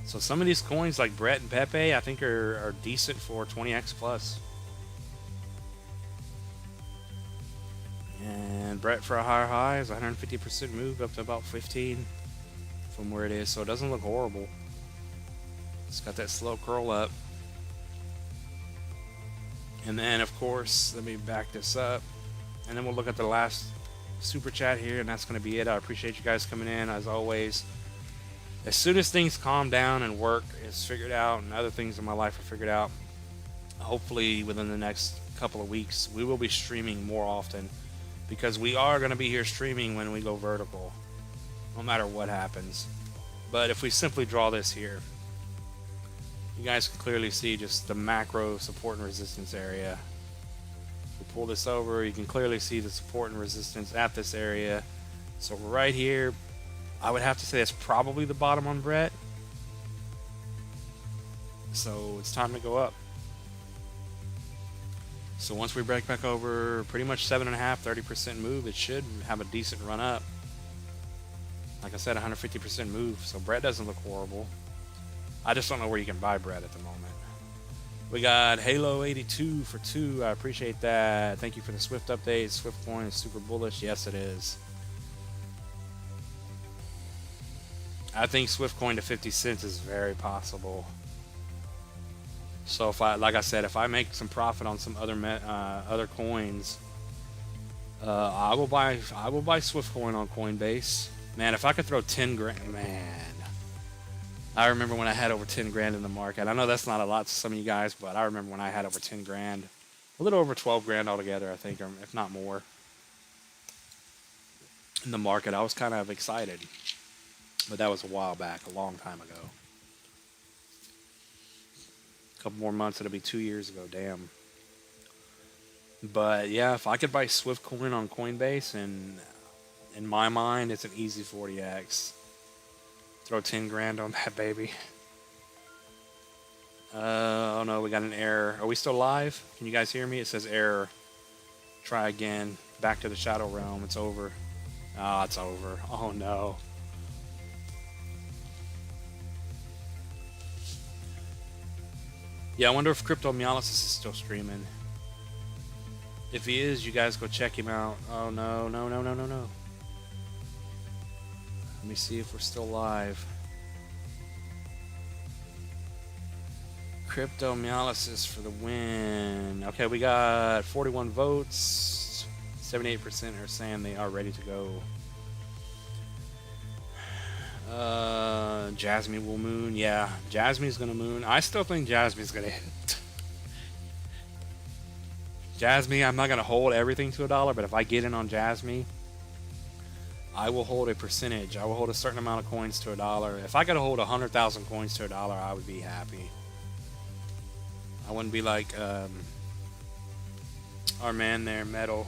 So some of these coins like Brett and Pepe, I think are decent for 20x plus. And Brett for a higher high is 150% move up to about 15 from where it is, so it doesn't look horrible. It's got that slow curl up. And then, of course, let me back this up. And then we'll look at the last super chat here, and that's going to be it. I appreciate you guys coming in, as always. As soon as things calm down and work is figured out and other things in my life are figured out, hopefully within the next couple of weeks, we will be streaming more often, because we are going to be here streaming when we go vertical, no matter what happens. But if we simply draw this here, you guys can clearly see just the macro support and resistance area. If we pull this over, you can clearly see the support and resistance at this area. So right here, I would have to say that's probably the bottom on Brett. So it's time to go up. So once we break back over pretty much 7.5, 30% move, it should have a decent run up. Like I said, 150% move, so Brett doesn't look horrible. I just don't know where you can buy Brett at the moment. We got Halo 82 for 2. I appreciate that. Thank you for the Swift update. Swift coin is super bullish. Yes, it is. I think Swift coin to 50 cents is very possible. So if I, like I said, if I make some profit on some other coins, I will buy Swift coin on Coinbase. Man, if I could throw 10 grand, man. I remember when I had over 10 grand in the market. I know that's not a lot to some of you guys, but I remember when I had over 10 grand, a little over 12 grand altogether, I think, or if not more, in the market. I was kind of excited, but that was a while back, a long time ago. A couple more months, it'll be 2 years ago. Damn. But yeah, if I could buy Swift coin on Coinbase, and in my mind, it's an easy 40x. Throw 10 grand on that baby. Oh no, we got an error. Are we still live? Can you guys hear me? It says error. Try again. Back to the shadow realm. It's over. Oh, it's over. Oh no. Yeah, I wonder if CryptoMeolysis is still streaming. If he is, you guys go check him out. Oh no, no, no, no, no, no. Let me see if we're still live. CryptoMeolysis for the win. Okay, we got 41 votes. 78% are saying they are ready to go. Jasmine will moon. Yeah, Jasmine's gonna moon. I still think Jasmine's gonna hit. Jasmine, I'm not gonna hold everything to $1, but if I get in on Jasmine, I will hold a percentage. I will hold a certain amount of coins to $1. If I could hold 100,000 coins to $1, I would be happy. I wouldn't be like our man there, Metal.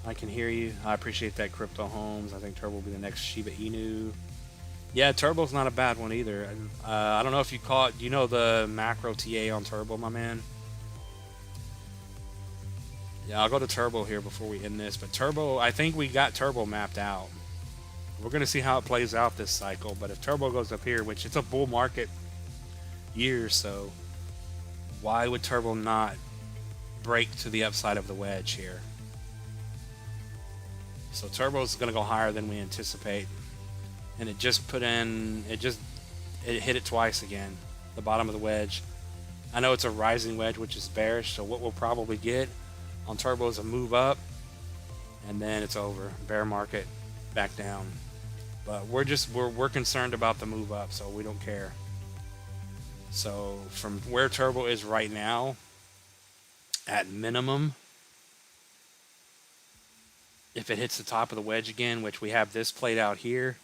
I can hear you. I appreciate that, Crypto Holmes. I think Turbo will be the next Shiba Inu. Yeah, Turbo's not a bad one either. I don't know if you caught. You know the macro TA on Turbo, my man? Yeah, I'll go to Turbo here before we end this. But Turbo, I think we got Turbo mapped out. We're going to see how it plays out this cycle. But if Turbo goes up here, which it's a bull market year, so why would Turbo not break to the upside of the wedge here? So Turbo's going to go higher than we anticipate. And it just put in, it hit it twice again, the bottom of the wedge. I know it's a rising wedge, which is bearish, so what we'll probably get on Turbo is a move up, and then it's over. Bear market, back down. But we're concerned about the move up, so we don't care. So from where Turbo is right now, at minimum, if it hits the top of the wedge again, which we have this played out here,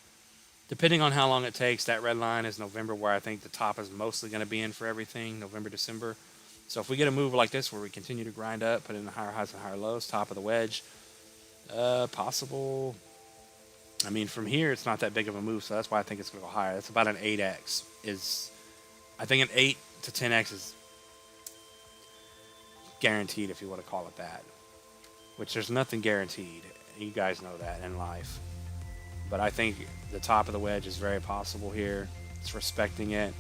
depending on how long it takes, that red line is November, where I think the top is mostly going to be in for everything, November, December. So if we get a move like this where we continue to grind up, put in the higher highs and higher lows, top of the wedge, possible. I mean, from here, it's not that big of a move, so that's why I think it's going to go higher. That's about an 8x. I think an 8 to 10x is guaranteed, if you want to call it that. Which there's nothing guaranteed. You guys know that in life. But I think the top of the wedge is very possible here. It's respecting it.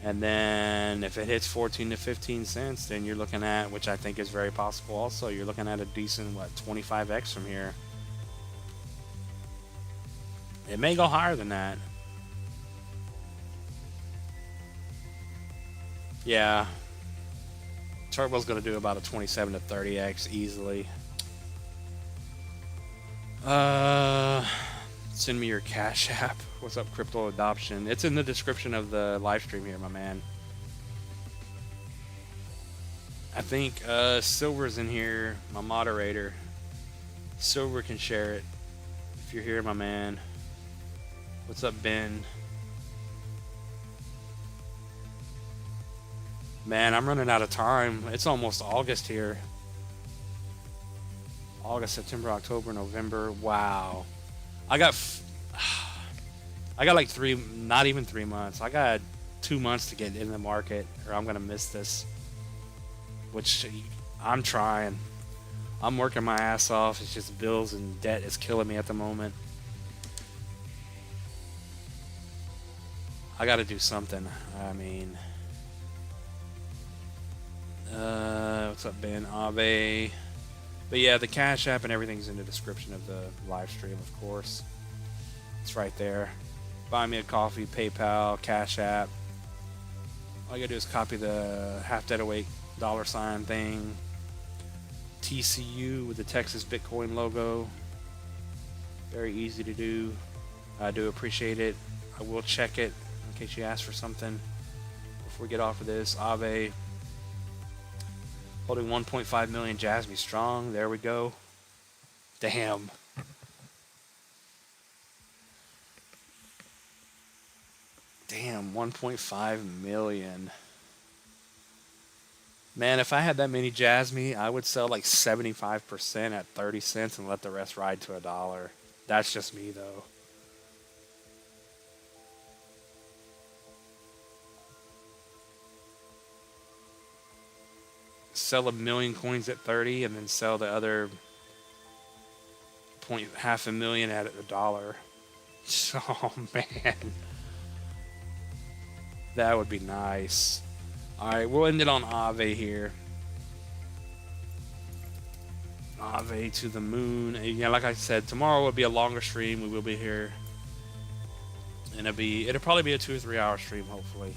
And then if it hits 14 to 15 cents, then you're looking at, which I think is very possible also, you're looking at a decent, 25x from here. It may go higher than that. Yeah. Turbo's going to do about a 27 to 30x easily. Send me your Cash App. What's up, Crypto Adoption? It's in the description of the live stream here, my man. I think Silver's in here, my moderator. Silver can share it if you're here, my man. What's up, Ben? Man, I'm running out of time. It's almost August here. August, September, October, November. Wow. I got like not even 3 months. I got 2 months to get in the market, or I'm going to miss this. Which I'm trying. I'm working my ass off. It's just bills and debt is killing me at the moment. I got to do something. I mean, what's up, Ben? Ave. But yeah, the Cash App and everything's in the description of the live stream, of course. It's right there. Buy me a coffee, PayPal, Cash App. All you gotta do is copy the half dead awake $ thing. TCU with the Texas Bitcoin logo. Very easy to do. I do appreciate it. I will check it in case you ask for something before we get off of this. Ave. Holding 1.5 million Jasmine strong. There we go. Damn. Damn, 1.5 million. Man, if I had that many Jasmine, I would sell like 75% at 30 cents and let the rest ride to $1. That's just me, though. Sell 1 million coins at 30 and then sell the other half a million at $1. Oh, man. That would be nice. Alright, we'll end it on Ave here. Ave to the moon. And yeah, like I said, tomorrow will be a longer stream. We will be here. And it'll probably be a 2 or 3 hour stream, hopefully.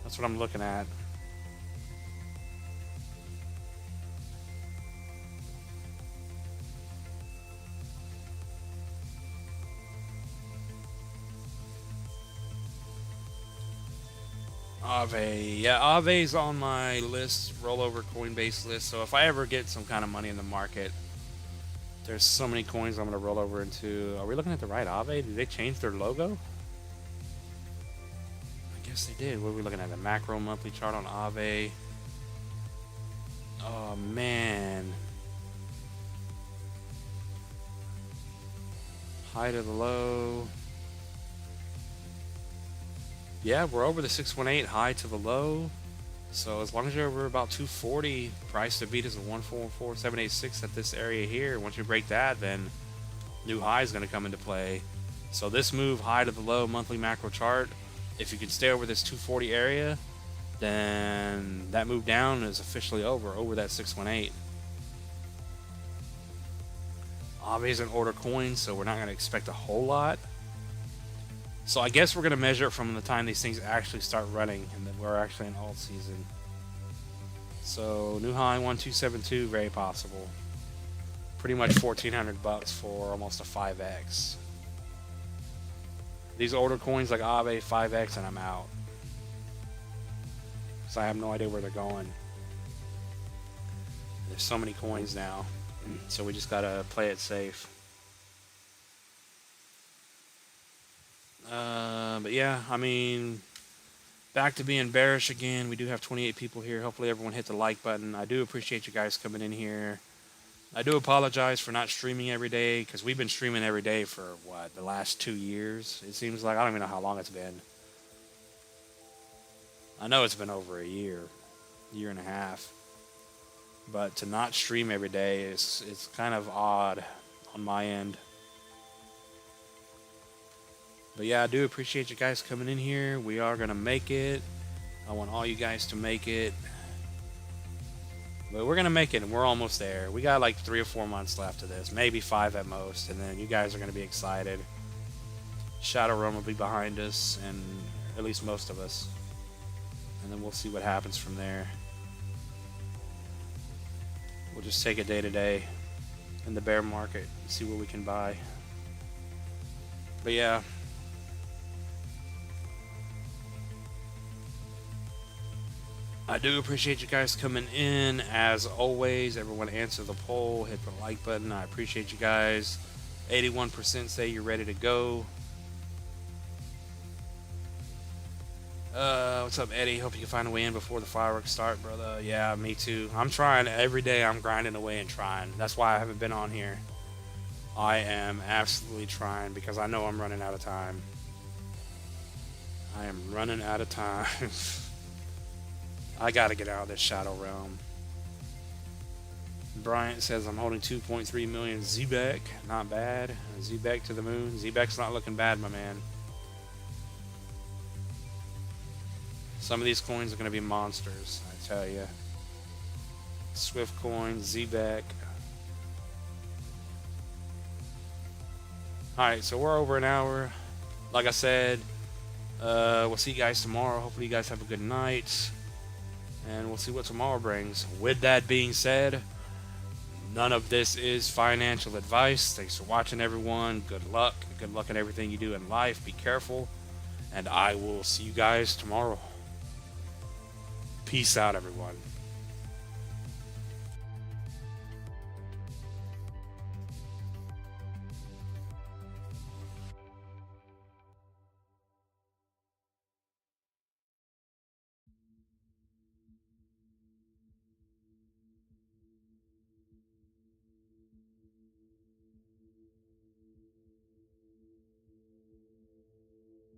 That's what I'm looking at. Aave. Yeah, Aave's on my list, rollover Coinbase list. So if I ever get some kind of money in the market, there's so many coins I'm going to roll over into. Are we looking at the right Aave? Did they change their logo? I guess they did. What are we looking at? The macro monthly chart on Aave. Oh, man. High to the low. Yeah, we're over the 618, high to the low. So as long as you're over about 240, price to beat is a 144,786 at this area here. Once you break that, then new high is going to come into play. So this move, high to the low, monthly macro chart, if you can stay over this 240 area, then that move down is officially over that 618. Obviously an order coin, so we're not going to expect a whole lot. So I guess we're going to measure it from the time these things actually start running, and then we're actually in alt season. So new high 1272, very possible. Pretty much $1,400 for almost a 5x. These older coins like Aave, 5x, and I'm out. So I have no idea where they're going. There's so many coins now, so we just gotta play it safe. But yeah, I mean, back to being bearish again. We do have 28 people here. Hopefully everyone hit the like button. I do appreciate you guys coming in here. I do apologize for not streaming every day, because we've been streaming every day for, what, the last 2 years? It seems like. I don't even know how long it's been. I know it's been over a year and a half. But to not stream every day is kind of odd on my end. But yeah, I do appreciate you guys coming in here. We are going to make it. I want all you guys to make it. But we're going to make it, and we're almost there. We got like 3 or 4 months left of this. Maybe 5 at most. And then you guys are going to be excited. Shadow Realm will be behind us, and at least most of us. And then we'll see what happens from there. We'll just take it day to day in the bear market and see what we can buy. But yeah. I do appreciate you guys coming in. As always, everyone answer the poll, hit the like button. I appreciate you guys. 81% say you're ready to go. What's up, Eddie? Hope you can find a way in before the fireworks start, brother. Yeah, me too. I'm trying every day. I'm grinding away and trying. That's why I haven't been on here. I am absolutely trying, because I know I'm running out of time. I am running out of time. I gotta get out of this Shadow Realm. Bryant says I'm holding 2.3 million Z-Beck. Not bad. Z-Beck to the moon. Z-Beck's not looking bad, my man. Some of these coins are going to be monsters, I tell you. Swift coin, Z-Beck. Alright, so we're over an hour. Like I said, we'll see you guys tomorrow. Hopefully you guys have a good night. And we'll see what tomorrow brings. With that being said, none of this is financial advice. Thanks for watching, everyone. Good luck. Good luck in everything you do in life. Be careful. And I will see you guys tomorrow. Peace out, everyone.